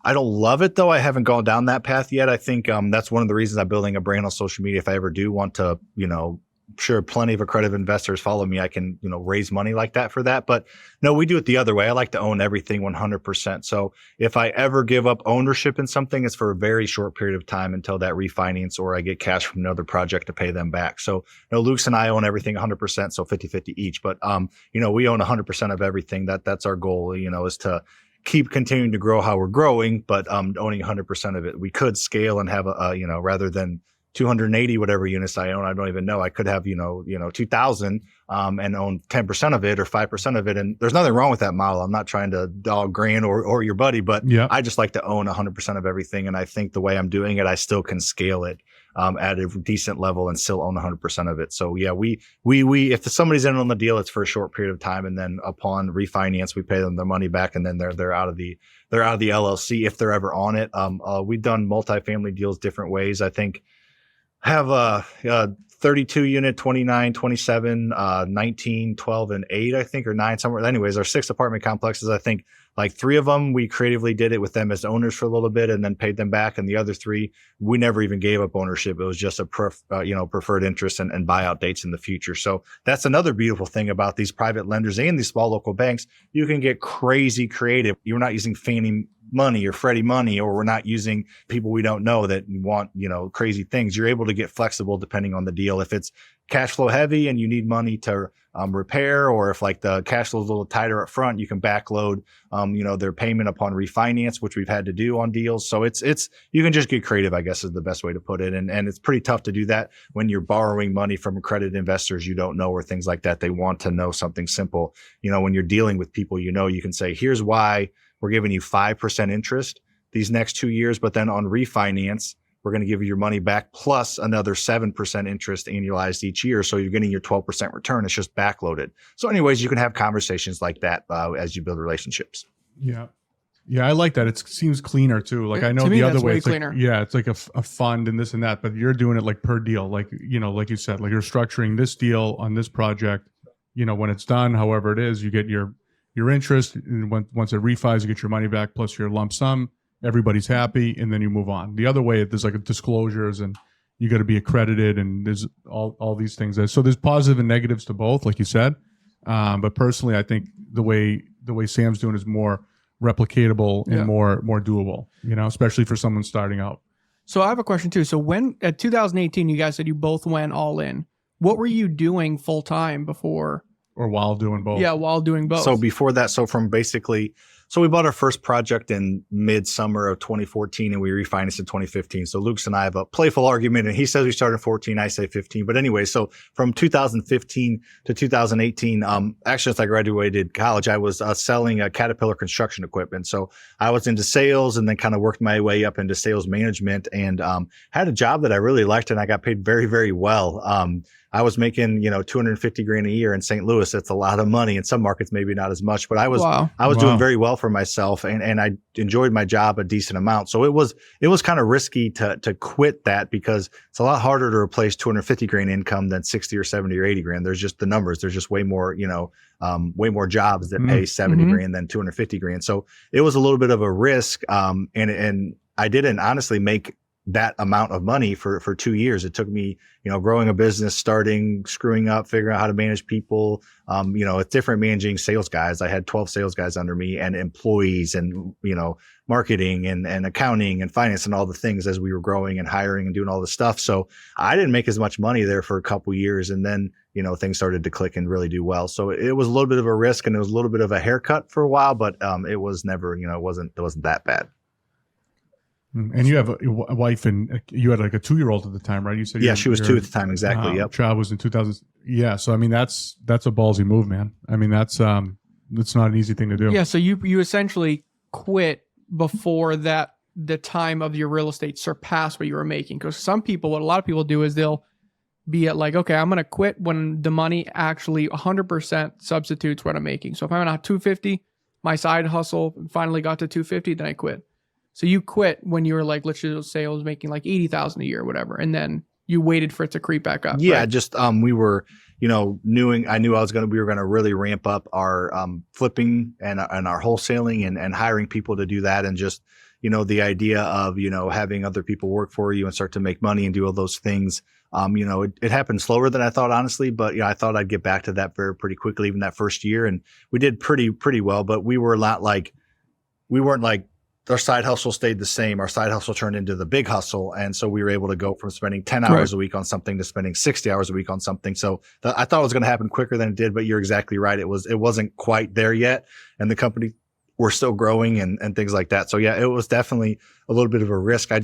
Speaker 1: I don't love it though. I haven't gone down that path yet. I think that's one of the reasons I'm building a brand on social media. If I ever do want to, sure, plenty of accredited investors follow me, I can, raise money like that for that. But no, we do it the other way. I like to own everything 100%. So if I ever give up ownership in something, it's for a very short period of time until that refinance or I get cash from another project to pay them back. So, Luke's and I own everything 100%. So 50-50 each, but, we own 100% of everything. That's our goal, is to keep continuing to grow how we're growing, but owning 100% of it. We could scale and have rather than 280 whatever units I own, I don't even know. I could have 2,000 and own 10% of it or 5% of it, and there's nothing wrong with that model. I'm not trying to dog Grant or your buddy, but I just like to own 100% of everything, and I think the way I'm doing it, I still can scale it at a decent level and still own 100% of it. So yeah, we if somebody's in on the deal, it's for a short period of time, and then upon refinance, we pay them their money back, and then they're out of the LLC if they're ever on it. We've done multifamily deals different ways. I think have a 32 unit, 29, 27, 19, 12, and 8, I think, or 9 somewhere. Anyways, our 6 apartment complexes, I think like 3 of them, we creatively did it with them as owners for a little bit and then paid them back. And the other 3, we never even gave up ownership. It was just a preferred interest and buyout dates in the future. So that's another beautiful thing about these private lenders and these small local banks. You can get crazy creative. You're not using Fannie money or Freddie money, or we're not using people we don't know that want, crazy things. You're able to get flexible depending on the deal. If it's cash flow heavy and you need money to repair, or if like the cash flow is a little tighter up front, you can backload, their payment upon refinance, which we've had to do on deals. So it's, you can just get creative, I guess is the best way to put it. And it's pretty tough to do that when you're borrowing money from accredited investors you don't know, or things like that. They want to know something simple. When you're dealing with people, you can say, here's why we're giving you 5% interest these next 2 years, but then on refinance, we're going to give you your money back plus another 7% interest annualized each year. So you're getting your 12% return. It's just backloaded. So anyways, you can have conversations like that as you build relationships.
Speaker 2: Yeah. Yeah, I like that. It seems cleaner too. Like I know the other way, it's cleaner. It's like a fund and this and that, but you're doing it like per deal. Like, like you said, like you're structuring this deal on this project, when it's done, however it is, you get your interest. And once it refis, you get your money back plus your lump sum. Everybody's happy, and then you move on. The other way, there's like disclosures, and you got to be accredited, and there's all these things. So there's positive and negatives to both, like you said. But personally, I think the way Sam's doing is more replicatable and more doable. Especially for someone starting out.
Speaker 3: So I have a question too. So when at 2018, you guys said you both went all in. What were you doing full time before?
Speaker 2: Or while doing both?
Speaker 3: Yeah, while doing both.
Speaker 1: So before that, so we bought our first project in midsummer of 2014 and we refinanced in 2015. So Luke's and I have a playful argument, and he says we started in 14, I say 15. But anyway, so from 2015 to 2018, actually as I graduated college, I was selling Caterpillar construction equipment. So I was into sales and then kind of worked my way up into sales management, and had a job that I really liked, and I got paid very, very well. I was making, $250,000 a year in St. Louis. That's a lot of money. In some markets, maybe not as much, but I was doing very well for myself, and I enjoyed my job a decent amount. So it was kind of risky to quit that, because it's a lot harder to replace $250,000 income than 60 or 70 or 80 grand. There's just the numbers. There's just way more, way more jobs that pay 70 grand than 250 grand. So it was a little bit of a risk. And I didn't honestly make that amount of money for 2 years. It took me, growing a business, starting, screwing up, figuring out how to manage people. It's different managing sales guys. I had 12 sales guys under me, and employees, and, marketing and accounting and finance and all the things as we were growing and hiring and doing all the stuff. So I didn't make as much money there for a couple years. And then, things started to click and really do well. So it was a little bit of a risk, and it was a little bit of a haircut for a while, but it was never, it wasn't that bad.
Speaker 2: And you have a wife, and you had like a 2-year-old at the time, right? You said
Speaker 1: she was 2 at the time. Exactly. Yep.
Speaker 2: Child was in 2000. Yeah. So, I mean, that's a ballsy move, man. I mean, that's not an easy thing to do.
Speaker 3: Yeah. So you essentially quit before the time of your real estate surpassed what you were making. Because what a lot of people do is they'll be at like, okay, I'm going to quit when the money actually 100% substitutes what I'm making. So if I'm at 250, my side hustle finally got to 250, then I quit. So you quit when you were like, let's just say I was making like 80,000 a year or whatever. And then you waited for it to creep back up.
Speaker 1: Yeah,
Speaker 3: right?
Speaker 1: just we were, I knew we were gonna really ramp up our flipping and our wholesaling and hiring people to do that, and just the idea of having other people work for you and start to make money and do all those things. It happened slower than I thought, honestly, but I thought I'd get back to that pretty quickly, even that first year, and we did pretty well. But we weren't like our side hustle stayed the same. Our side hustle turned into the big hustle. And so we were able to go from spending 10 hours a week on something to spending 60 hours a week on something. So I thought it was going to happen quicker than it did, but you're exactly right. It wasn't quite there yet. And the company were still growing and things like that. So yeah, it was definitely a little bit of a risk. I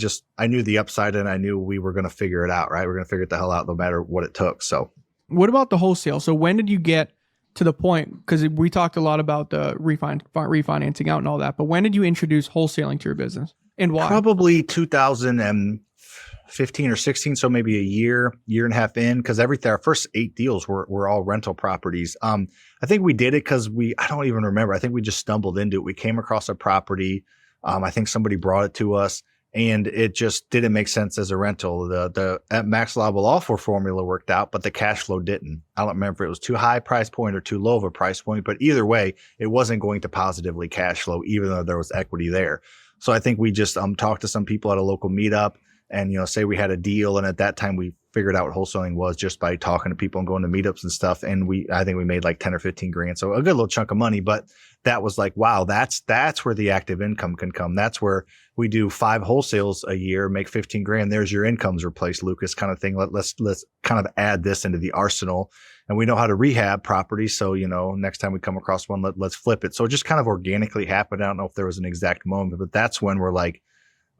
Speaker 1: knew the upside, and I knew we were going to figure it out, right? We're going to figure it the hell out no matter what it took. So
Speaker 3: what about the wholesale? So when did you get to the point, because we talked a lot about the refinancing out and all that, but when did you introduce wholesaling to your business, and why?
Speaker 1: Probably 2015 or 16, so maybe a year and a half in, because our first 8 deals were all rental properties. I think we did it because I don't even remember. I think we just stumbled into it. We came across a property. I think somebody brought it to us, and it just didn't make sense as a rental. The at max allowable offer formula worked out, but the cash flow didn't. I don't remember if it was too high price point or too low of a price point, but either way, it wasn't going to positively cash flow, even though there was equity there. So I think we just talked to some people at a local meetup, and say we had a deal, and at that time we figured out what wholesaling was just by talking to people and going to meetups and stuff. And I think we made like 10 or 15 grand. So a good little chunk of money, but that was like, wow, that's where the active income can come. That's where we do 5 wholesales a year, make 15 grand. There's your income's replaced, Lucas, kind of thing. Let's kind of add this into the arsenal, and we know how to rehab properties. So, next time we come across one, let's flip it. So it just kind of organically happened. I don't know if there was an exact moment, but that's when we're like,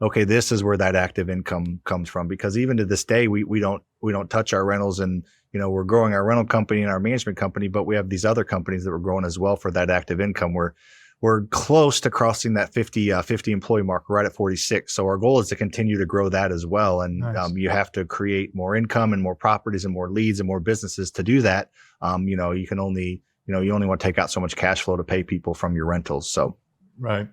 Speaker 1: okay, this is where that active income comes from, because even to this day, we don't touch our rentals, and, we're growing our rental company and our management company, but we have these other companies that we're growing as well for that active income. We're close to crossing that 50 employee mark, right at 46. So our goal is to continue to grow that as well. And
Speaker 2: Nice.
Speaker 1: You have to create more income and more properties and more leads and more businesses to do that. You can only, you only want to take out so much cash flow to pay people from your rentals. So.
Speaker 2: Right.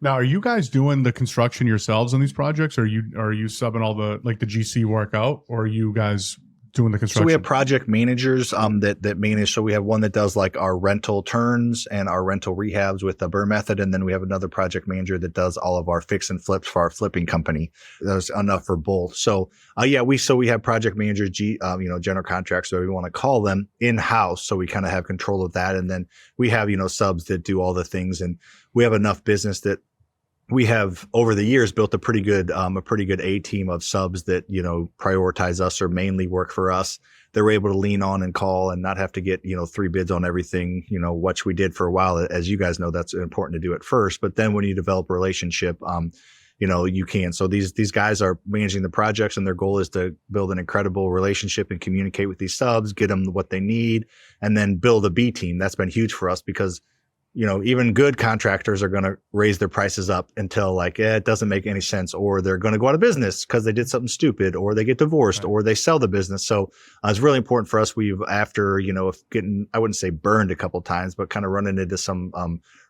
Speaker 2: Now, are you guys doing the construction yourselves on these projects? Or are you subbing all the GC work out, or are you guys doing the construction?
Speaker 1: So we have project managers that manage. So we have one that does like our rental turns and our rental rehabs with the Burr method, and then we have another project manager that does all of our fix and flips for our flipping company. There's enough for both. So we have project managers, general contractors, whatever you want to call them, in house. So we kind of have control of that, and then we have subs that do all the things, and we have enough business that we have over the years built a pretty good A team of subs that, prioritize us or mainly work for us. They're able to lean on and call and not have to get, 3 bids on everything, which we did for a while. As you guys know, that's important to do at first. But then when you develop a relationship, you can. So these guys are managing the projects, and their goal is to build an incredible relationship and communicate with these subs, get them what they need, and then build a B team. That's been huge for us, because even good contractors are going to raise their prices up until it doesn't make any sense, or they're going to go out of business because they did something stupid, or they get divorced, or they sell the business. So it's really important for us. After I wouldn't say burned a couple of times, but kind of running into some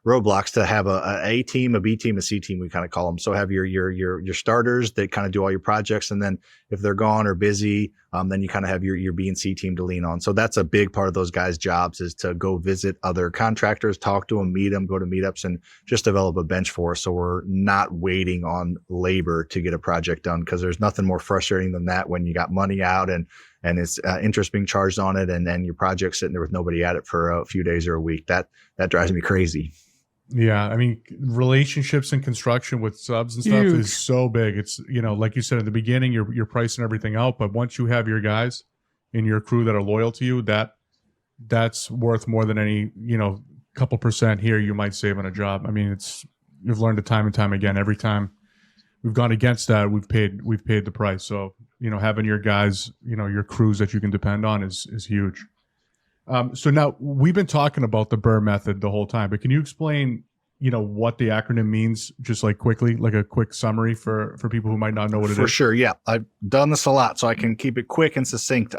Speaker 1: roadblocks, to have a team, a B team, a C team, we kind of call them. So have your starters that kind of do all your projects, and then if they're gone or busy, then you kind of have your B and C team to lean on. So that's a big part of those guys' jobs, is to go visit other contractors, talk to them, meet them, go to meetups, and just develop a bench for us. So we're not waiting on labor to get a project done, because there's nothing more frustrating than that, when you got money out and it's interest being charged on it, and then your project sitting there with nobody at it for a few days or a week. That drives me crazy.
Speaker 2: Yeah, I mean, relationships and construction with subs and stuff is so big. It's, like you said at the beginning, you're pricing everything out, but once you have your guys in your crew that are loyal to you, that's worth more than any, couple percent here you might save on a job. I mean, you've learned it time and time again. Every time we've gone against that, we've paid the price. So, having your guys, your crews that you can depend on is huge. So now we've been talking about the Burr method the whole time, but can you explain, what the acronym means, just like quickly, like a quick summary for people who might not know what it is?
Speaker 1: For sure. Yeah. I've done this a lot, so I can keep it quick and succinct.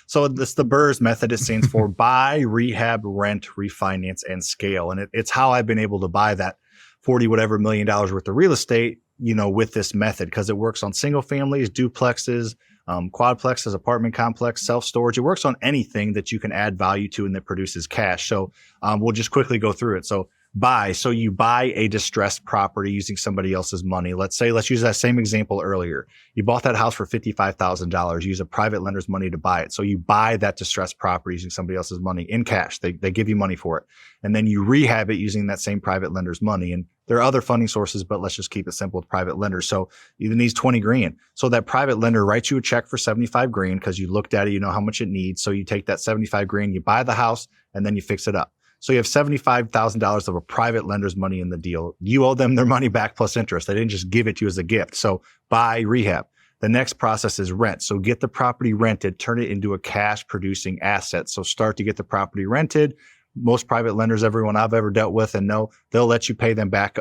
Speaker 1: So this, the BRRRR method, it stands for buy, rehab, rent, refinance, and scale. And it's how I've been able to buy that 40 whatever $1 million worth of real estate, with this method, because it works on single families, duplexes, quadplexes, apartment complex, self-storage. It works on anything that you can add value to and that produces cash. So we'll just quickly go through it. So buy. So you buy a distressed property using somebody else's money. Let's use that same example earlier. You bought that house for $55,000. You use a private lender's money to buy it. So you buy that distressed property using somebody else's money in cash. They give you money for it. And then you rehab it using that same private lender's money. And there are other funding sources, but let's just keep it simple with private lenders. So it needs 20 grand. So that private lender writes you a check for 75 grand because you looked at it, you know how much it needs. So you take that 75 grand, you buy the house, and then you fix it up. So you have $75,000 of a private lender's money in the deal. You owe them their money back plus interest. They didn't just give it to you as a gift. So buy, rehab. The next process is rent. So get the property rented, turn it into a cash producing asset. So start to get the property rented. Most private lenders, everyone I've ever dealt with and know, they'll let you pay them back,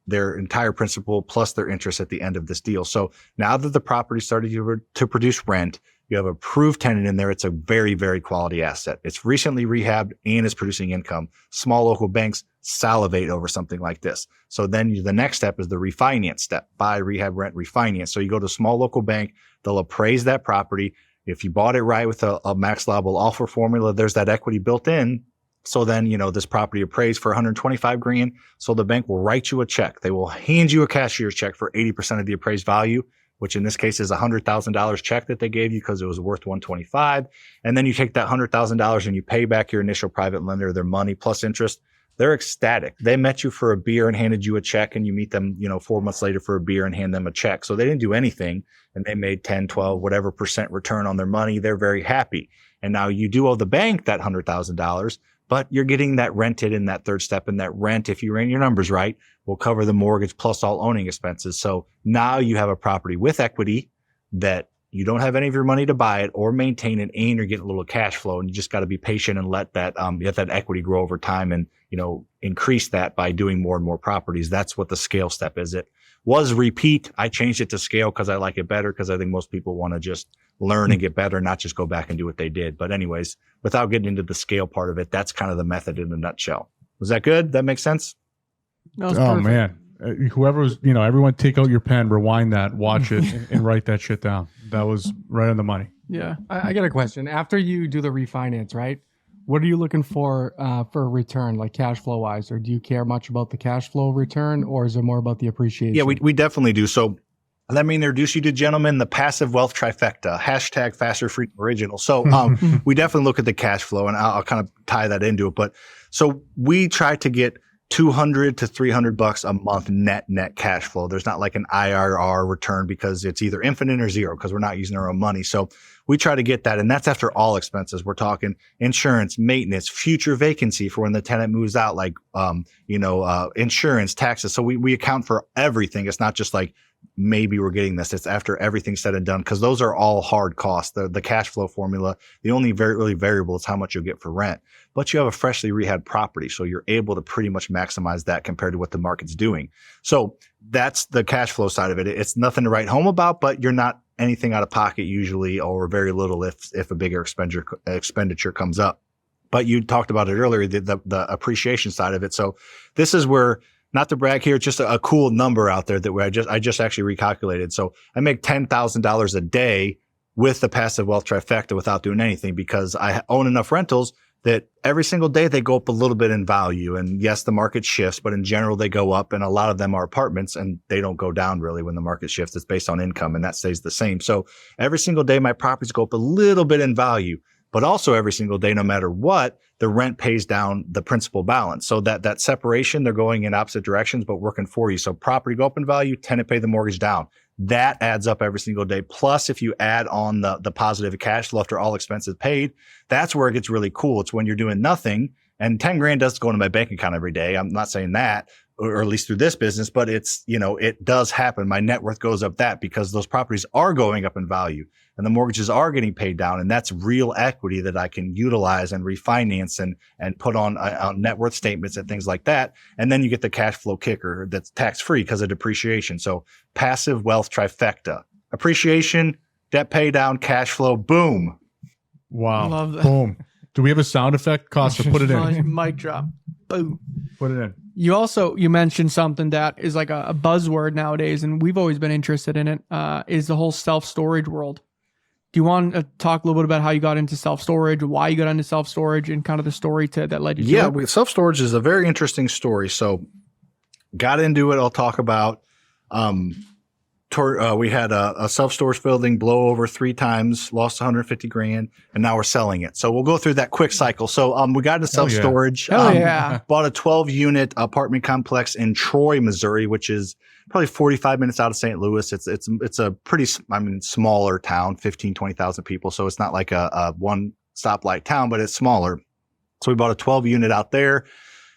Speaker 1: their entire principal plus their interest at the end of this deal. So now that the property started to produce rent, you have a approved tenant in there. It's a very, very quality asset. It's recently rehabbed and is producing income. Small local banks salivate over something like this. So then the next step is the refinance step. Buy, rehab, rent, refinance. So you go to a small local bank. They'll appraise that property. If you bought it right with a max liable offer formula, there's that equity built in. So then, this property appraised for 125 grand. So the bank will write you a check. They will hand you a cashier's check for 80% of the appraised value, which in this case is a $100,000 check that they gave you because it was worth 125. And then you take that $100,000 and you pay back your initial private lender their money plus interest. They're ecstatic. They met you for a beer and handed you a check, and you meet them, 4 months later for a beer and hand them a check. So they didn't do anything, and they made 10, 12, whatever percent return on their money. They're very happy. And now you do owe the bank that $100,000, but you're getting that rented in that third step, and that rent, if you ran your numbers right, will cover the mortgage plus all owning expenses. So now you have a property with equity that you don't have any of your money to buy it or maintain it, and you're getting a little cash flow, and you just got to be patient and let that equity grow over time and, increase that by doing more and more properties. That's what the scale step is. It was repeat. I changed it to scale because I like it better, because I think most people want to just learn and get better, not just go back and do what they did. But anyways, without getting into the scale part of it, that's kind of the method in a nutshell. Was that good? That makes sense?
Speaker 2: Oh, man. Whoever's, everyone take out your pen, rewind that, watch it, and write that shit down. That was right on the money.
Speaker 3: Yeah.
Speaker 4: I got a question. After you do the refinance, right? What are you looking for a return, like cash flow wise? Or do you care much about the cash flow return, or is it more about the appreciation?
Speaker 1: Yeah, we definitely do. So let me introduce you to, gentlemen, the passive wealth trifecta, hashtag faster free original. So we definitely look at the cash flow, and I'll kind of tie that into it. But so we try to get $200 to $300 a month net cash flow. There's not like an IRR return because it's either infinite or zero because we're not using our own money. So we try to get that. And that's after all expenses. We're talking insurance, maintenance, future vacancy for when the tenant moves out, like, insurance, taxes. So we account for everything. It's not just like, maybe we're getting this. It's after everything's said and done, because those are all hard costs. The cash flow formula, the only really variable is how much you'll get for rent. But you have a freshly rehabbed property, so you're able to pretty much maximize that compared to what the market's doing. So that's the cash flow side of it. It's nothing to write home about, but you're not anything out of pocket usually, or very little if a bigger expenditure comes up. But you talked about it earlier, the appreciation side of it. So this is where, not to brag here, it's just a cool number out there that I just actually recalculated. So I make $10,000 a day with the passive wealth trifecta without doing anything, because I own enough rentals that every single day they go up a little bit in value. And yes, the market shifts, but in general they go up, and a lot of them are apartments, and they don't go down really when the market shifts. It's based on income, and that stays the same. So every single day my properties go up a little bit in value. But also every single day, no matter what, the rent pays down the principal balance. So that separation, they're going in opposite directions, but working for you. So property go up in value, tenant pay the mortgage down. That adds up every single day. Plus, if you add on the positive cash flow after all expenses paid, that's where it gets really cool. It's when you're doing nothing. And 10 grand does go into my bank account every day. I'm not saying that, or at least through this business, but it's, it does happen. My net worth goes up because those properties are going up in value and the mortgages are getting paid down. And that's real equity that I can utilize and refinance and put on net worth statements and things like that. And then you get the cash flow kicker that's tax free because of depreciation. So passive wealth trifecta: appreciation, debt pay down, cash flow, boom.
Speaker 2: Wow.
Speaker 3: Love that.
Speaker 2: Boom. Do we have a sound effect? Costa, put it in.
Speaker 3: Mic drop. Boom.
Speaker 2: Put it in.
Speaker 3: You mentioned something that is like a buzzword nowadays, and we've always been interested in it, is the whole self-storage world. Do you want to talk a little bit about how you got into self-storage, why you got into self-storage, and kind of the story that led you to it?
Speaker 1: Yeah, self-storage is a very interesting story. So got into it. I'll talk about, we had a self-storage building blow over 3 times, lost $150,000, and now we're selling it. So we'll go through that quick cycle. So we got into self-storage.
Speaker 3: Hell yeah.
Speaker 1: Bought a 12-unit apartment complex in Troy, Missouri, which is probably 45 minutes out of St. Louis. It's a pretty, smaller town, 15, 20,000 people. So it's not like a one stoplight town, but it's smaller. So we bought a 12-unit out there.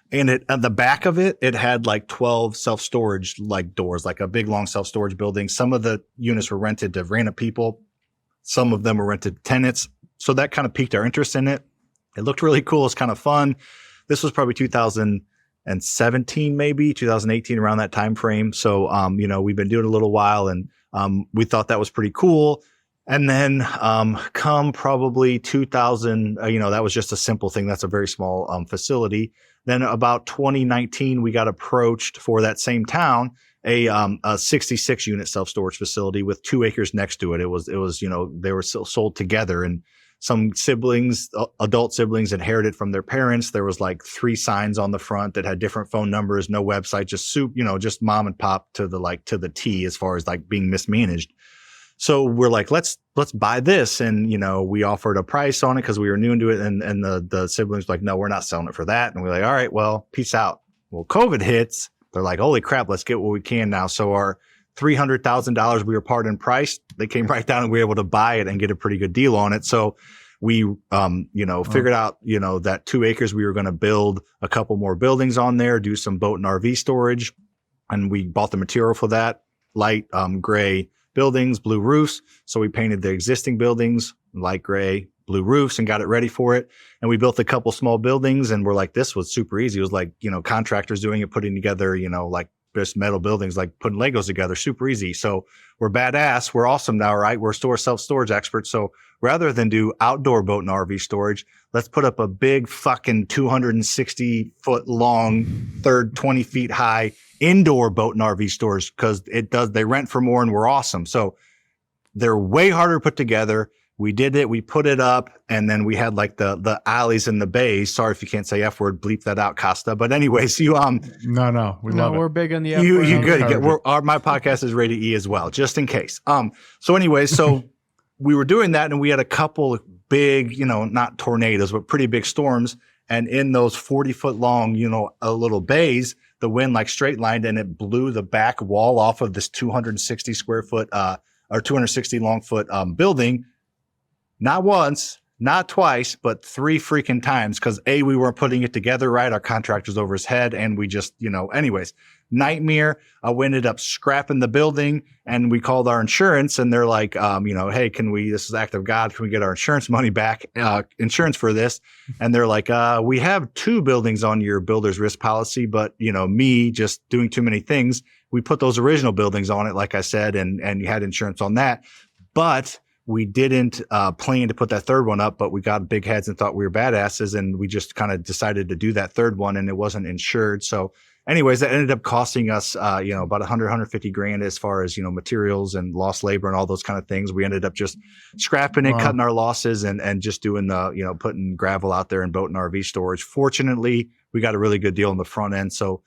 Speaker 1: And at the back of it, it had like 12 self-storage like doors, like a big long self-storage building. Some of the units were rented to random people. Some of them were rented to tenants. So that kind of piqued our interest in it. It looked really cool. It's kind of fun. This was probably 2017, maybe 2018, around that time frame. So, we've been doing it a little while, and we thought that was pretty cool. And then come probably 2000, that was just a simple thing. That's a very small facility. Then about 2019, we got approached for that same town, a 66 unit self-storage facility with 2 acres next to it. It was, they were sold together, and some siblings, adult siblings, inherited from their parents. There was like 3 signs on the front that had different phone numbers, no website, just just mom and pop to the T as far as like being mismanaged. So we're like, let's buy this. And, we offered a price on it because we were new into it. And the siblings were like, no, we're not selling it for that. And we're like, all right, well, peace out. Well, COVID hits. They're like, holy crap, let's get what we can now. So our $300,000 we were part in price, they came right down and we were able to buy it and get a pretty good deal on it. So we, figured out, that 2 acres, we were going to build a couple more buildings on there, do some boat and RV storage. And we bought the material for that, light, gray buildings, blue roofs. So we painted the existing buildings light gray, blue roofs, and got it ready for it. And we built a couple small buildings, and we're like, this was super easy. It was like, contractors doing it, putting together, like just metal buildings, like putting Legos together, super easy. So we're badass. We're awesome now, right? We're self-storage experts. So rather than do outdoor boat and RV storage, let's put up a big fucking 260 foot long, 20 feet high indoor boat and RV storage, because they rent for more and we're awesome. So they're way harder to put together. We did it. We put it up, and then we had like the alleys and the bays. Sorry if you can't say F word, bleep that out, Costa. But anyways,
Speaker 2: No, we love it.
Speaker 3: We're big on the F
Speaker 2: You
Speaker 3: word.
Speaker 2: good.
Speaker 1: My podcast is rated E as well, just in case. So anyways, so we were doing that, and we had a couple big, not tornadoes, but pretty big storms. And in those 40-foot long, little bays, the wind like straight lined, and it blew the back wall off of this 260 square foot, or 260 long foot, building. Not once, not twice, but 3 freaking times. Cause we weren't putting it together right. Our contractor's over his head, and we just, anyways, nightmare. We ended up scrapping the building, and we called our insurance, and they're like, hey, this is act of God. Can we get our insurance money back, insurance for this? And they're like, we have 2 buildings on your builder's risk policy, but me just doing too many things. We put those original buildings on it, like I said, and you had insurance on that, but we didn't plan to put that 3rd one up, but we got big heads and thought we were badasses, and we just kind of decided to do that 3rd one, and it wasn't insured. So anyways, that ended up costing us, about $150,000 as far as, materials and lost labor and all those kind of things. We ended up just scrapping it, cutting our losses, and just doing the, putting gravel out there in boat and RV storage. Fortunately, we got a really good deal on the front end. So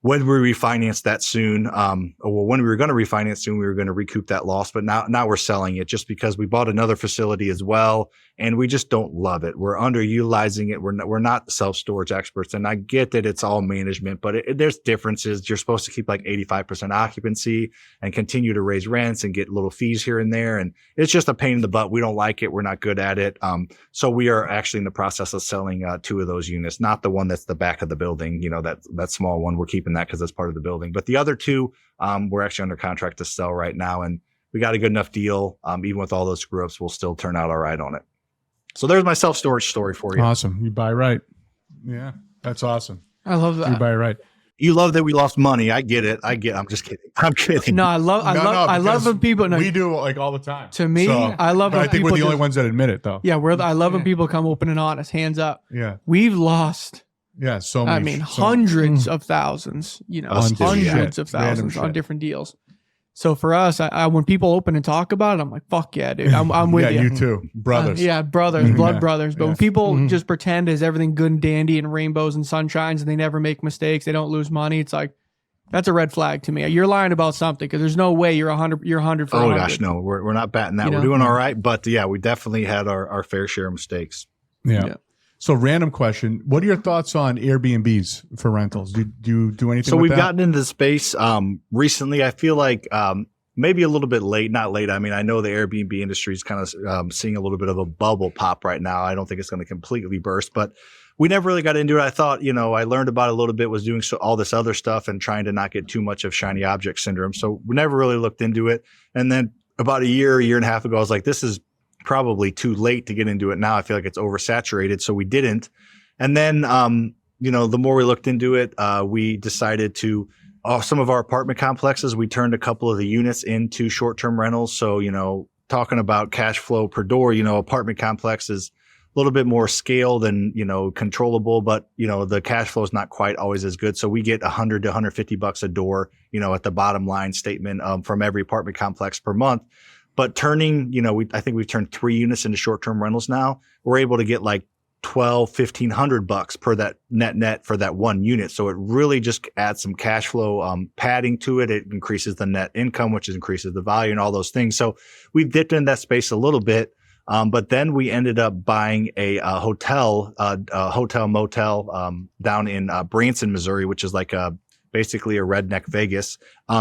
Speaker 1: when we refinance that soon, when we were going to refinance soon, we were going to recoup that loss. But now we're selling it just because we bought another facility as well, and we just don't love it. We're underutilizing it. We're not self-storage experts, and I get that it's all management, but there's differences. You're supposed to keep like 85% occupancy and continue to raise rents and get little fees here and there, and it's just a pain in the butt. We don't like it. We're not good at it. So we are actually in the process of selling 2 of those units, not the one that's the back of the building. That small one. We're keeping keeping that because that's part of the building. But the other two, we're actually under contract to sell right now. And we got a good enough deal. Even with all those screw ups, we'll still turn out all right on it. So there's my self-storage story for you.
Speaker 2: Awesome. You buy right. Yeah, that's awesome.
Speaker 3: I love that.
Speaker 2: You buy right.
Speaker 1: You love that we lost money. I get it. I'm just kidding. I'm kidding.
Speaker 3: No, I love when people. No,
Speaker 2: we do like all the time.
Speaker 3: To me, I love.
Speaker 2: But
Speaker 3: when
Speaker 2: I think we're
Speaker 3: people
Speaker 2: the only ones that admit it, though.
Speaker 3: Yeah, I love when people come open and honest, hands up.
Speaker 2: Yeah,
Speaker 3: we've lost.
Speaker 2: Yeah, so many.
Speaker 3: I mean, hundreds of thousands. Hundreds of thousands on different deals. So for us, I when people open and talk about it, I'm like, fuck yeah, dude. I'm with you.
Speaker 2: Yeah, you too. Brothers.
Speaker 3: Brothers, blood brothers. But when people just pretend as everything good and dandy and rainbows and sunshines and they never make mistakes, they don't lose money, it's like, that's a red flag to me. You're lying about something because there's no way you're 100 for 100.
Speaker 1: Oh gosh, no, we're not batting that. We're doing all right. But yeah, we definitely had our fair share of mistakes.
Speaker 2: Yeah. So random question. What are your thoughts on Airbnbs for rentals? Do you do anything
Speaker 1: So
Speaker 2: with
Speaker 1: we've
Speaker 2: that?
Speaker 1: gotten into the space recently. I feel like maybe a little bit late, not late. I mean, I know the Airbnb industry is kind of seeing a little bit of a bubble pop right now. I don't think it's going to completely burst, but we never really got into it. I thought, I learned about it a little bit, was doing all this other stuff and trying to not get too much of shiny object syndrome. So we never really looked into it. And then about a year and a half ago, I was like, this is probably too late to get into it now. I feel like it's oversaturated. So we didn't. And then, the more we looked into it, we decided to, some of our apartment complexes, we turned a couple of the units into short-term rentals. So, talking about cash flow per door, apartment complex is a little bit more scaled and, controllable, but, the cash flow is not quite always as good. So we get $100 to $150 a door, at the bottom line statement from every apartment complex per month. But turning, I think we've turned 3 units into short-term rentals now. We're able to get like $1,200-$1,500 per that net for that one unit. So it really just adds some cash flow padding to it. It increases the net income, which increases the value and all those things. So we've dipped in that space a little bit. But then we ended up buying a hotel motel down in Branson, Missouri, which is like basically a redneck Vegas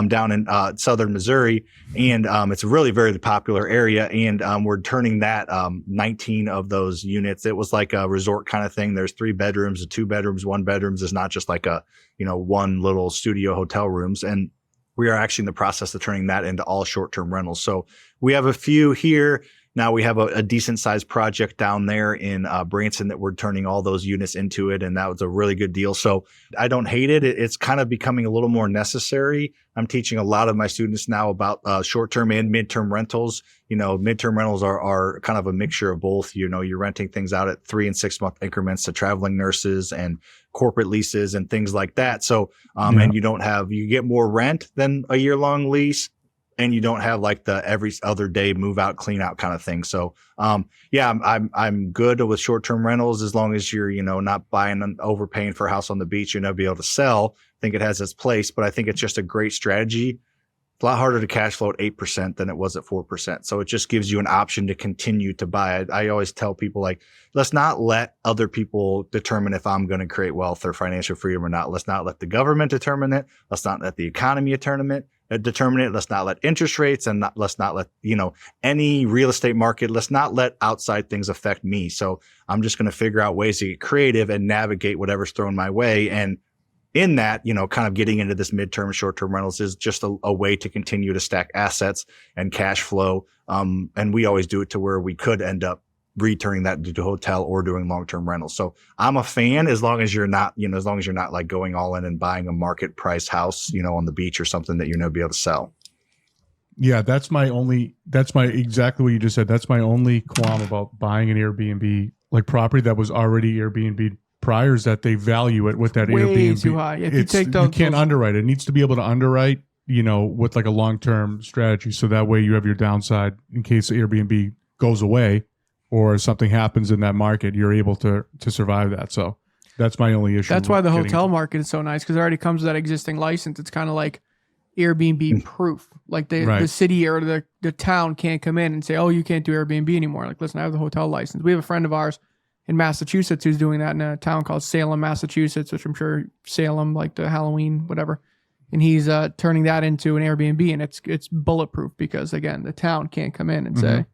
Speaker 1: down in southern Missouri. And it's a really very popular area. And we're turning that 19 of those units. It was like a resort kind of thing. There's 3 bedrooms, 2 bedrooms, 1 bedrooms. It's not just like a, one little studio hotel rooms. And we are actually in the process of turning that into all short-term rentals. So we have a few here. Now we have a decent sized project down there in Branson that we're turning all those units into it. And that was a really good deal. So I don't hate it. It's kind of becoming a little more necessary. I'm teaching a lot of my students now about short-term and mid-term rentals. Mid-term rentals are kind of a mixture of both. You're renting things out at 3 and 6 month increments to traveling nurses and corporate leases and things like that. So, and you get more rent than a year-long lease. And you don't have like the every other day move out, clean out kind of thing. So, I'm good with short-term rentals as long as you're, not buying and overpaying for a house on the beach. You're going to be able to sell. I think it has its place, but I think it's just a great strategy. It's a lot harder to cash flow at 8% than it was at 4%. So it just gives you an option to continue to buy it. I always tell people let's not let other people determine if I'm going to create wealth or financial freedom or not. Let's not let the government determine it. Let's not let the economy determine it. Let's not let interest rates and let's not let, any real estate market. Let's not let outside things affect me. So I'm just going to figure out ways to get creative and navigate whatever's thrown my way. And in that, kind of getting into this midterm, short-term rentals is just a way to continue to stack assets and cash flow. And we always do it to where we could end up returning that into a hotel or doing long-term rentals. So I'm a fan as long as you're not, like going all in and buying a market price house, on the beach or something that you're going to be able to sell.
Speaker 2: Yeah, that's exactly what you just said. That's my only qualm about buying an Airbnb like property that was already Airbnb prior is that they value it with that
Speaker 3: way
Speaker 2: Airbnb.
Speaker 3: Too high. If
Speaker 2: you can't underwrite it. It needs to be able to underwrite, with like a long-term strategy. So that way you have your downside in case the Airbnb goes away or something happens in that market, you're able to survive that. So that's my only issue.
Speaker 3: That's why the hotel market is so nice because it already comes with that existing license. It's kind of like Airbnb proof. Like the city or the town can't come in and say, oh, you can't do Airbnb anymore. Like, listen, I have the hotel license. We have a friend of ours in Massachusetts who's doing that in a town called Salem, Massachusetts, which I'm sure Salem, like the Halloween, whatever. And he's turning that into an Airbnb, and it's bulletproof because, again, the town can't come in and say,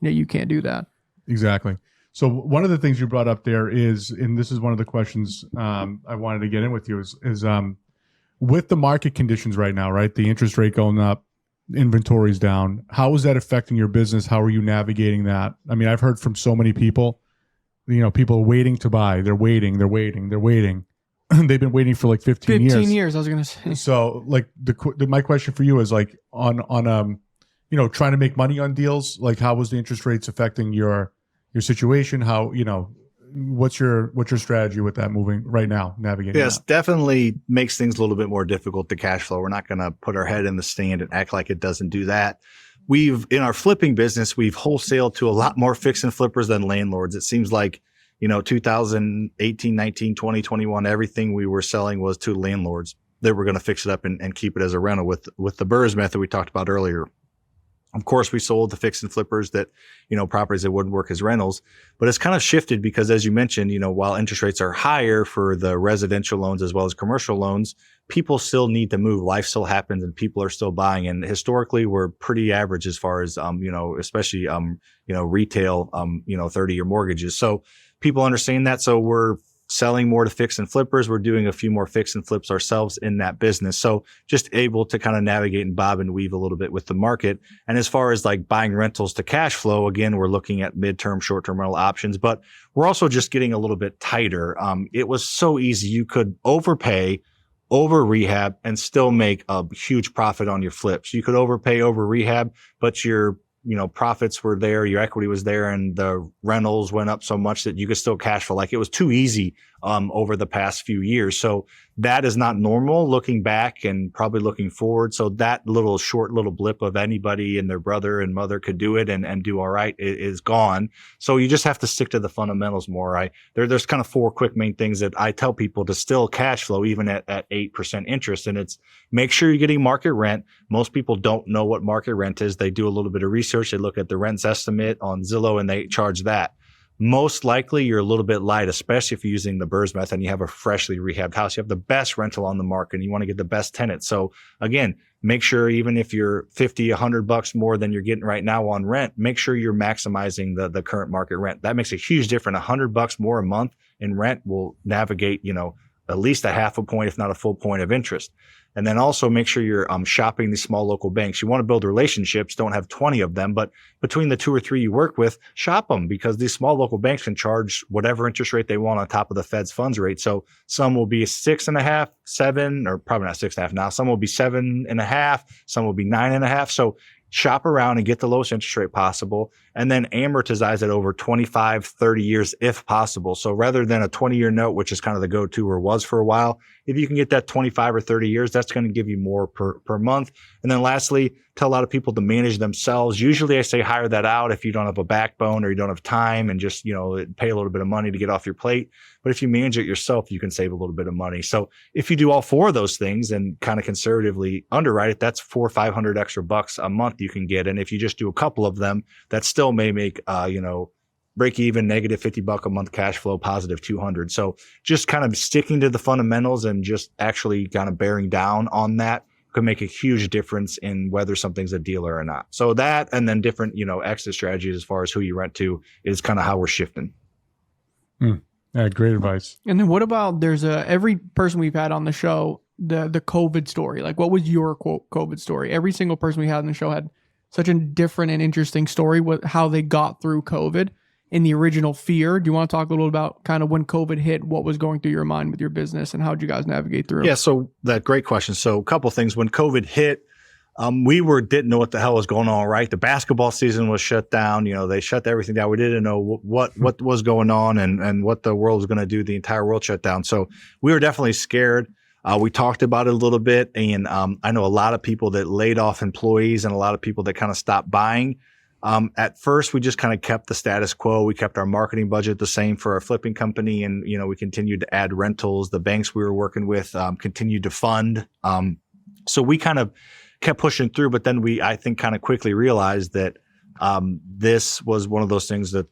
Speaker 3: you can't do that.
Speaker 2: Exactly. So one of the things you brought up there is, and this is one of the questions I wanted to get in with you is with the market conditions right now, right? The interest rate going up, inventory's down. How is that affecting your business? How are you navigating that? I mean, I've heard from so many people, people are waiting to buy. They're waiting. They've been waiting for like 15 years.
Speaker 3: 15 years, I was going to say.
Speaker 2: So like my question for you is like on trying to make money on deals, like how was the interest rates affecting your situation? How, what's your strategy with that moving right now, navigating
Speaker 1: Yes,
Speaker 2: that?
Speaker 1: definitely makes things a little bit more difficult to cash flow. We're not going to put our head in the sand and act like it doesn't do that. In our flipping business, we've wholesaled to a lot more fix and flippers than landlords. It seems like, 2018, 19, 20, 21, everything we were selling was to landlords. They were going to fix it up and keep it as a rental with the Burrs method we talked about earlier. Of course, we sold the fix and flippers that, properties that wouldn't work as rentals, but it's kind of shifted because as you mentioned, while interest rates are higher for the residential loans as well as commercial loans, people still need to move. Life still happens and people are still buying. And historically, we're pretty average as far as, especially, retail, 30-year mortgages. So people understand that. So we're selling more to fix and flippers. We're doing a few more fix and flips ourselves in that business. So just able to kind of navigate and bob and weave a little bit with the market. And as far as like buying rentals to cash flow, again, we're looking at midterm, short-term rental options, but we're also just getting a little bit tighter. It was so easy. You could overpay, over rehab and still make a huge profit on your flips. You could overpay, over rehab, but your profits were there, your equity was there, and the rentals went up so much that you could still cash flow. Like it was too easy over the past few years. So that is not normal looking back and probably looking forward. So that short little blip of anybody and their brother and mother could do it and do all right is gone. So you just have to stick to the fundamentals more. There's kind of 4 quick main things that I tell people to still cash flow even at 8% interest. And it's make sure you're getting market rent. Most people don't know what market rent is. They do a little bit of research. They look at the rents estimate on Zillow and they charge that. Most likely you're a little bit light, especially if you're using the Burrs method and you have a freshly rehabbed house. You have the best rental on the market and you want to get the best tenant. So again, make sure even if you're $50, $100 more than you're getting right now on rent, make sure you're maximizing the current market rent. That makes a huge difference. $100 more a month in rent will navigate, at least a half a point, if not a full point of interest. And then also make sure you're shopping these small local banks. You want to build relationships, don't have 20 of them, but between the 2 or 3 you work with, shop them because these small local banks can charge whatever interest rate they want on top of the Fed's funds rate. So some will be 6.5, 7, or probably not 6.5 now. Some will be 7.5, some will be 9.5. So shop around and get the lowest interest rate possible and then amortize it over 25, 30 years if possible. So rather than a 20-year note, which is kind of the go-to or was for a while, if you can get that 25 or 30 years, that's going to give you more per month. And then lastly, tell a lot of people to manage themselves. Usually I say hire that out if you don't have a backbone or you don't have time and just, pay a little bit of money to get off your plate. But if you manage it yourself, you can save a little bit of money. So if you do all 4 of those things and kind of conservatively underwrite it, that's $400 or $500 extra bucks a month you can get. And if you just do a couple of them, that still may make, break even, negative $50 a month cash flow, positive 200. So just kind of sticking to the fundamentals and just actually kind of bearing down on that could make a huge difference in whether something's a dealer or not. So that, and then different, exit strategies as far as who you rent to is kind of how we're shifting.
Speaker 2: Yeah, great advice.
Speaker 3: And then what about every person we've had on the show, the COVID story, like what was your quote COVID story? Every single person we had on the show had such a different and interesting story, how they got through COVID and the original fear. Do you want to talk a little about kind of when COVID hit, what was going through your mind with your business and how did you guys navigate through?
Speaker 1: Yeah, so that great question. So a couple of things. When COVID hit, we didn't know what the hell was going on, right? The basketball season was shut down. They shut everything down. We didn't know what was going on and what the world was going to do. The entire world shut down. So we were definitely scared. We talked about it a little bit. And I know a lot of people that laid off employees and a lot of people that kind of stopped buying. At first, we just kind of kept the status quo. We kept our marketing budget the same for our flipping company. And, we continued to add rentals. The banks we were working with continued to fund. So we kind of kept pushing through. But then I think, kind of quickly realized that this was one of those things that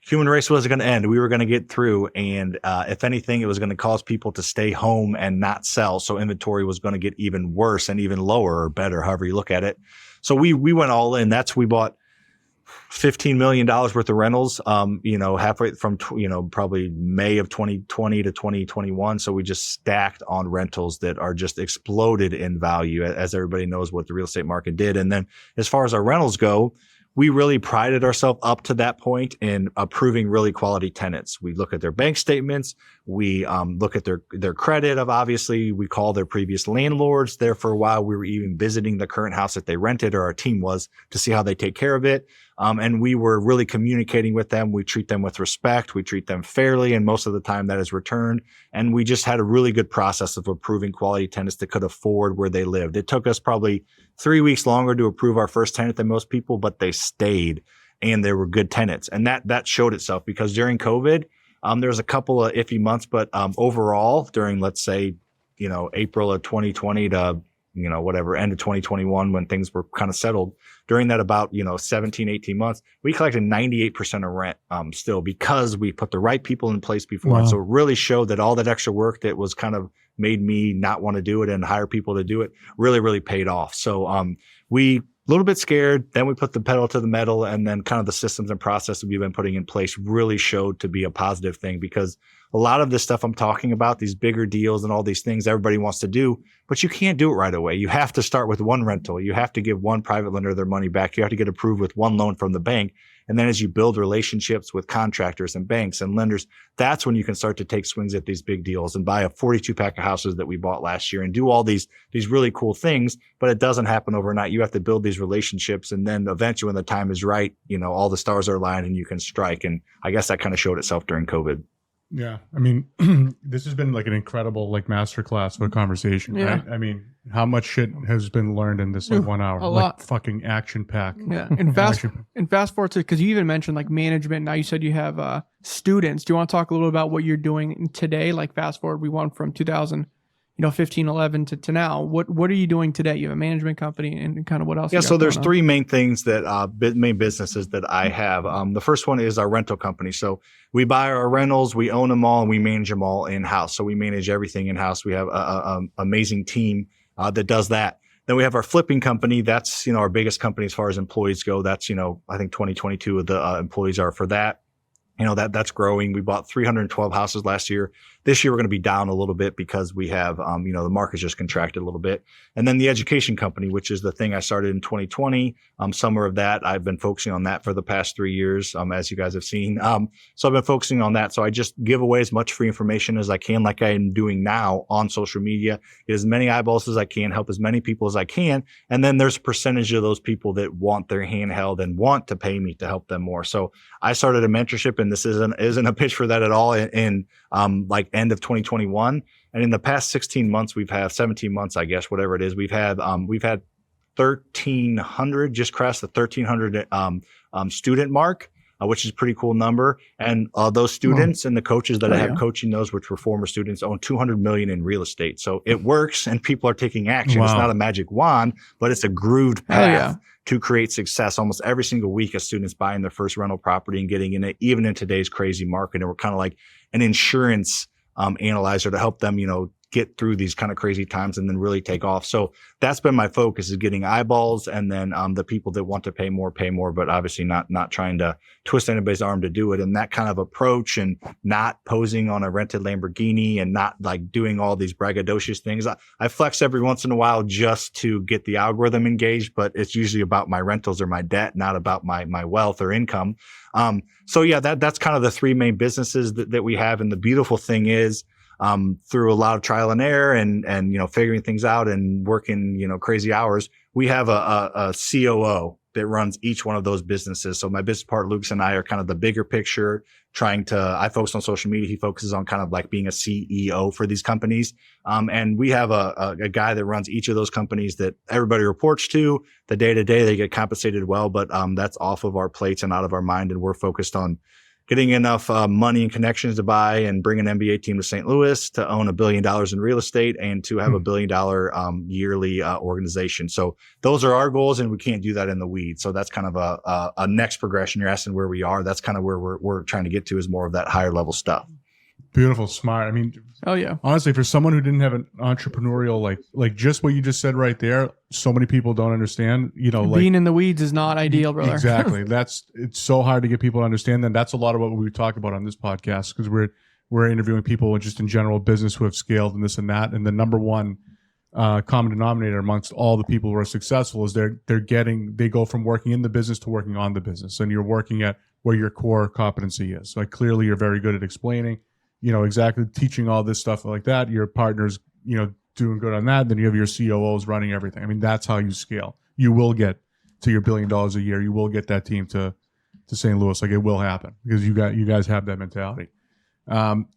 Speaker 1: human race wasn't going to end. We were going to get through. And if anything, it was going to cause people to stay home and not sell. So inventory was going to get even worse and even lower or better, however you look at it. So we went all in. We bought $15 million worth of rentals, halfway from, probably May of 2020 to 2021. So we just stacked on rentals that are just exploded in value, as everybody knows what the real estate market did. And then as far as our rentals go, we really prided ourselves up to that point in approving really quality tenants. We look at their bank statements. We look at their credit. Obviously, we call their previous landlords. There for a while, we were even visiting the current house that they rented, or our team was, to see how they take care of it. And we were really communicating with them. We treat them with respect. We treat them fairly. And most of the time that is returned. And we just had a really good process of approving quality tenants that could afford where they lived. It took us probably 3 weeks longer to approve our first tenant than most people, but they stayed and they were good tenants. And that showed itself, because during COVID, there was a couple of iffy months, but overall during, let's say, April of 2020 to end of 2021, when things were kind of settled, during that about, 17, 18 months, we collected 98% of rent still, because we put the right people in place before.
Speaker 2: Wow.
Speaker 1: And so it really showed that all that extra work that was kind of made me not want to do it and hire people to do it really, really paid off. So we a little bit scared, then we put the pedal to the metal, and then kind of the systems and processes we've been putting in place really showed to be a positive thing, because a lot of this stuff I'm talking about, these bigger deals and all these things everybody wants to do, but you can't do it right away. You have to start with one rental. You have to give one private lender their money back. You have to get approved with one loan from the bank. And then as you build relationships with contractors and banks and lenders, that's when you can start to take swings at these big deals and buy a 42 pack of houses that we bought last year and do all these really cool things. But it doesn't happen overnight. You have to build these relationships. And then eventually, when the time is right, all the stars are aligned and you can strike. And I guess that kind of showed itself during COVID.
Speaker 2: Yeah. I mean, this has been like an incredible masterclass of a conversation,
Speaker 3: Yeah.
Speaker 2: right? I mean, how much shit has been learned in this 1 hour?
Speaker 3: A lot.
Speaker 2: Fucking action pack.
Speaker 3: Yeah. And fast forward to, because you even mentioned management. Now you said you have students. Do you want to talk a little about what you're doing today? Fast forward, we went from 2015, 11 to now. What are you doing today? You have a management company, and kind of what else?
Speaker 1: Yeah, so there's three main things main businesses that I have. The first one is our rental company. So we buy our rentals, we own them all, and we manage them all in-house. So we manage everything in-house. We have an amazing team that does that. Then we have our flipping company. That's, our biggest company as far as employees go. That's, I think 2022 of the employees are for that. That's growing. We bought 312 houses last year. This year, we're going to be down a little bit because we have, the market's just contracted a little bit. And then the education company, which is the thing I started in 2020. Summer of that, I've been focusing on that for the past 3 years, as you guys have seen. So I've been focusing on that. So I just give away as much free information as I can, like I am doing now on social media, get as many eyeballs as I can, help as many people as I can. And then there's a percentage of those people that want their hand held and want to pay me to help them more. So I started a mentorship, and this isn't a pitch for that at all, in end of 2021. And in the past 16 months, 17 months, I guess, whatever it is, we've had 1,300, just crossed the 1,300 student mark, which is a pretty cool number. And those students and the coaches that I have coaching those, which were former students, own $200 million in real estate. So it works, and people are taking action. Wow. It's not a magic wand, but it's a grooved path to create success. Almost every single week, a student's buying their first rental property and getting in it, even in today's crazy market. And we're kind of like an insurance analyzer to help them, get through these kind of crazy times and then really take off. So that's been my focus, is getting eyeballs, and then the people that want to pay more, but obviously not trying to twist anybody's arm to do it. And that kind of approach, and not posing on a rented Lamborghini, and not doing all these braggadocious things. I flex every once in a while just to get the algorithm engaged, but it's usually about my rentals or my debt, not about my wealth or income. So yeah, that's kind of the three main businesses that we have. And the beautiful thing is, through a lot of trial and error and figuring things out and working, crazy hours, we have a COO that runs each one of those businesses. So my business partner, Lucas, and I are kind of the bigger picture, I focus on social media. He focuses on kind of being a CEO for these companies. And we have a guy that runs each of those companies that everybody reports to. The day to day, they get compensated well, but that's off of our plates and out of our mind. And we're focused on getting enough money and connections to buy and bring an NBA team to St. Louis, to own $1 billion in real estate, and to have $1 billion yearly organization. So those are our goals, and we can't do that in the weeds. So that's kind of a next progression. You're asking where we are. That's kind of where we're trying to get to, is more of that higher level stuff.
Speaker 2: Beautiful, smart. I mean,
Speaker 3: Oh yeah.
Speaker 2: honestly, for someone who didn't have an entrepreneurial, like just what you just said right there, so many people don't understand,
Speaker 3: Being in the weeds is not ideal, brother.
Speaker 2: Exactly. It's so hard to get people to understand that. That's a lot of what we talk about on this podcast, because we're interviewing people just in general business who have scaled and this and that. And the number one common denominator amongst all the people who are successful is they go from working in the business to working on the business, and you're working at where your core competency is. So clearly you're very good at explaining, exactly teaching all this stuff like that. Your partner's, doing good on that. Then you have your COOs running everything. I mean, that's how you scale. You will get to your $1 billion a year. You will get that team to St. Louis. Like, it will happen because you guys have that mentality.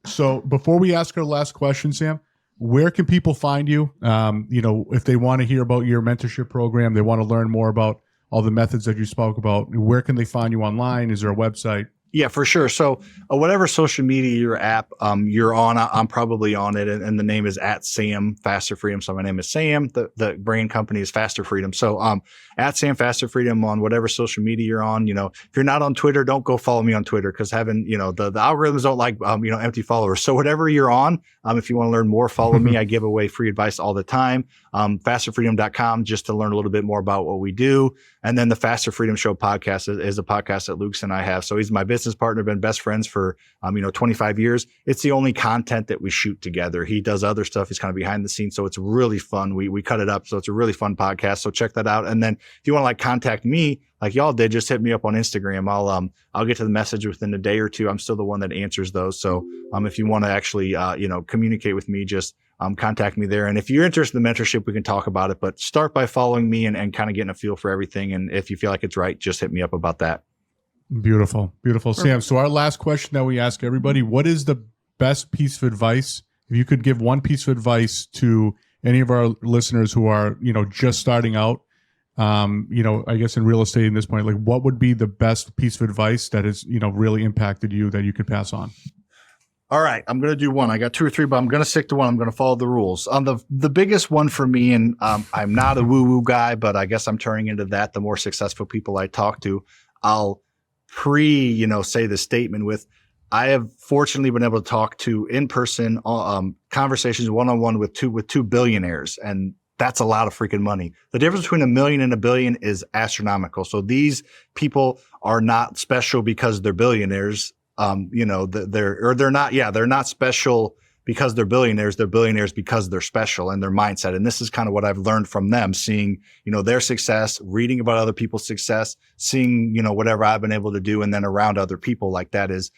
Speaker 2: So before we ask our last question, Sam, where can people find you? If they want to hear about your mentorship program, they want to learn more about all the methods that you spoke about, where can they find you online? Is there a website?
Speaker 1: Yeah, for sure. So whatever social media your app you're on, I'm probably on it, and the name is at Sam Faster Freedom. So my name is Sam. The brand company is Faster Freedom. So at Sam Faster Freedom on whatever social media you're on. If you're not on Twitter, don't go follow me on Twitter, because having the algorithms don't like empty followers. So whatever you're on, if you want to learn more, follow me. I give away free advice all the time. Fasterfreedom.com just to learn a little bit more about what we do. And then the Faster Freedom Show podcast is a podcast that Luke's and I have. So he's my business partner, been best friends for 25 years. It's the only content that we shoot together. He does other stuff. He's kind of behind the scenes. So it's really fun. We cut it up. So it's a really fun podcast. So check that out. And then if you want to contact me like y'all did, just hit me up on Instagram. I'll get to the message within a day or two. I'm still the one that answers those. So if you want to actually communicate with me, just contact me there. And if you're interested in the mentorship, we can talk about it, but start by following me and kind of getting a feel for everything. And if you feel like it's right, just hit me up about that.
Speaker 2: Beautiful. Sam, so our last question that we ask everybody, what is the best piece of advice? If you could give one piece of advice to any of our listeners who are, just starting out, I guess in real estate in this point, like, what would be the best piece of advice that has, really impacted you that you could pass on?
Speaker 1: All right, I'm going to do one. I got two or three, but I'm going to stick to one. I'm going to follow the rules. The biggest one for me, and I'm not a woo-woo guy, but I guess I'm turning into that the more successful people I talk to. I'll say the statement with, I have fortunately been able to talk to in-person conversations one-on-one with two billionaires, and that's a lot of freaking money. The difference between $1 million and $1 billion is astronomical. So these people are not special because they're billionaires. They're not special because they're billionaires. They're billionaires because they're special and their mindset. And this is kind of what I've learned from them, seeing, their success, reading about other people's success, seeing, whatever I've been able to do. And then around other people like that is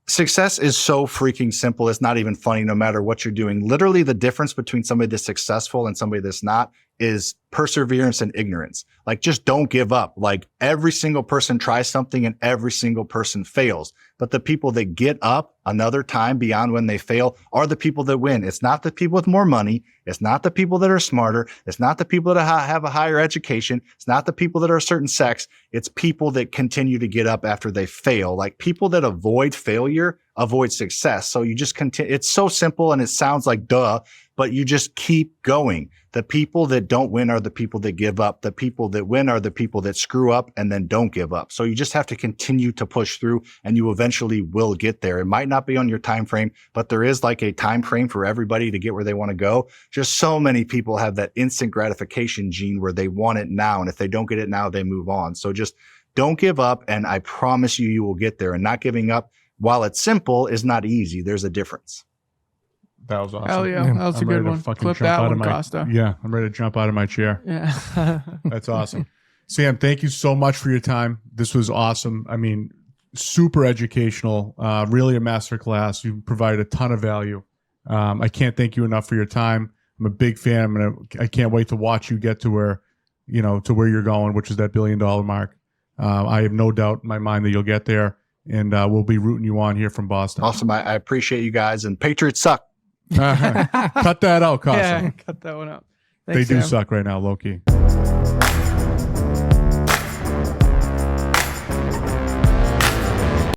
Speaker 1: success is so freaking simple. It's not even funny, no matter what you're doing. Literally the difference between somebody that's successful and somebody that's not is perseverance and ignorance. Like, just don't give up. Like, every single person tries something and every single person fails. But the people that get up another time beyond when they fail are the people that win. It's not the people with more money. It's not the people that are smarter. It's not the people that have a higher education. It's not the people that are a certain sex. It's people that continue to get up after they fail. Like, people that avoid failure avoid success. So you just continue. It's so simple and it sounds like duh, but you just keep going. The people that don't win are the people that give up. The people that win are the people that screw up and then don't give up. So you just have to continue to push through, and you eventually will get there. It might not be on your time frame, but there is like a time frame for everybody to get where they want to go. Just so many people have that instant gratification gene where they want it now. And if they don't get it now, they move on. So just don't give up. And I promise you, you will get there. And not giving up, while it's simple, is not easy. There's a difference.
Speaker 2: That was awesome.
Speaker 3: Hell yeah, that was a good one. Clip that one, Costa.
Speaker 2: Yeah, I'm ready to jump out of my chair.
Speaker 3: Yeah.
Speaker 2: That's awesome. Sam, thank you so much for your time. This was awesome. I mean, super educational, really a masterclass. You provided a ton of value. I can't thank you enough for your time. I'm a big fan. I can't wait to watch you get to where you're going, which is that $1 billion mark. I have no doubt in my mind that you'll get there, and we'll be rooting you on here from Boston.
Speaker 1: Awesome. I appreciate you guys, and Patriots suck.
Speaker 2: Cut that out, Costa.
Speaker 3: Yeah, cut that one out.
Speaker 2: Thanks, they do
Speaker 3: Sam.
Speaker 2: suck right now, low-key.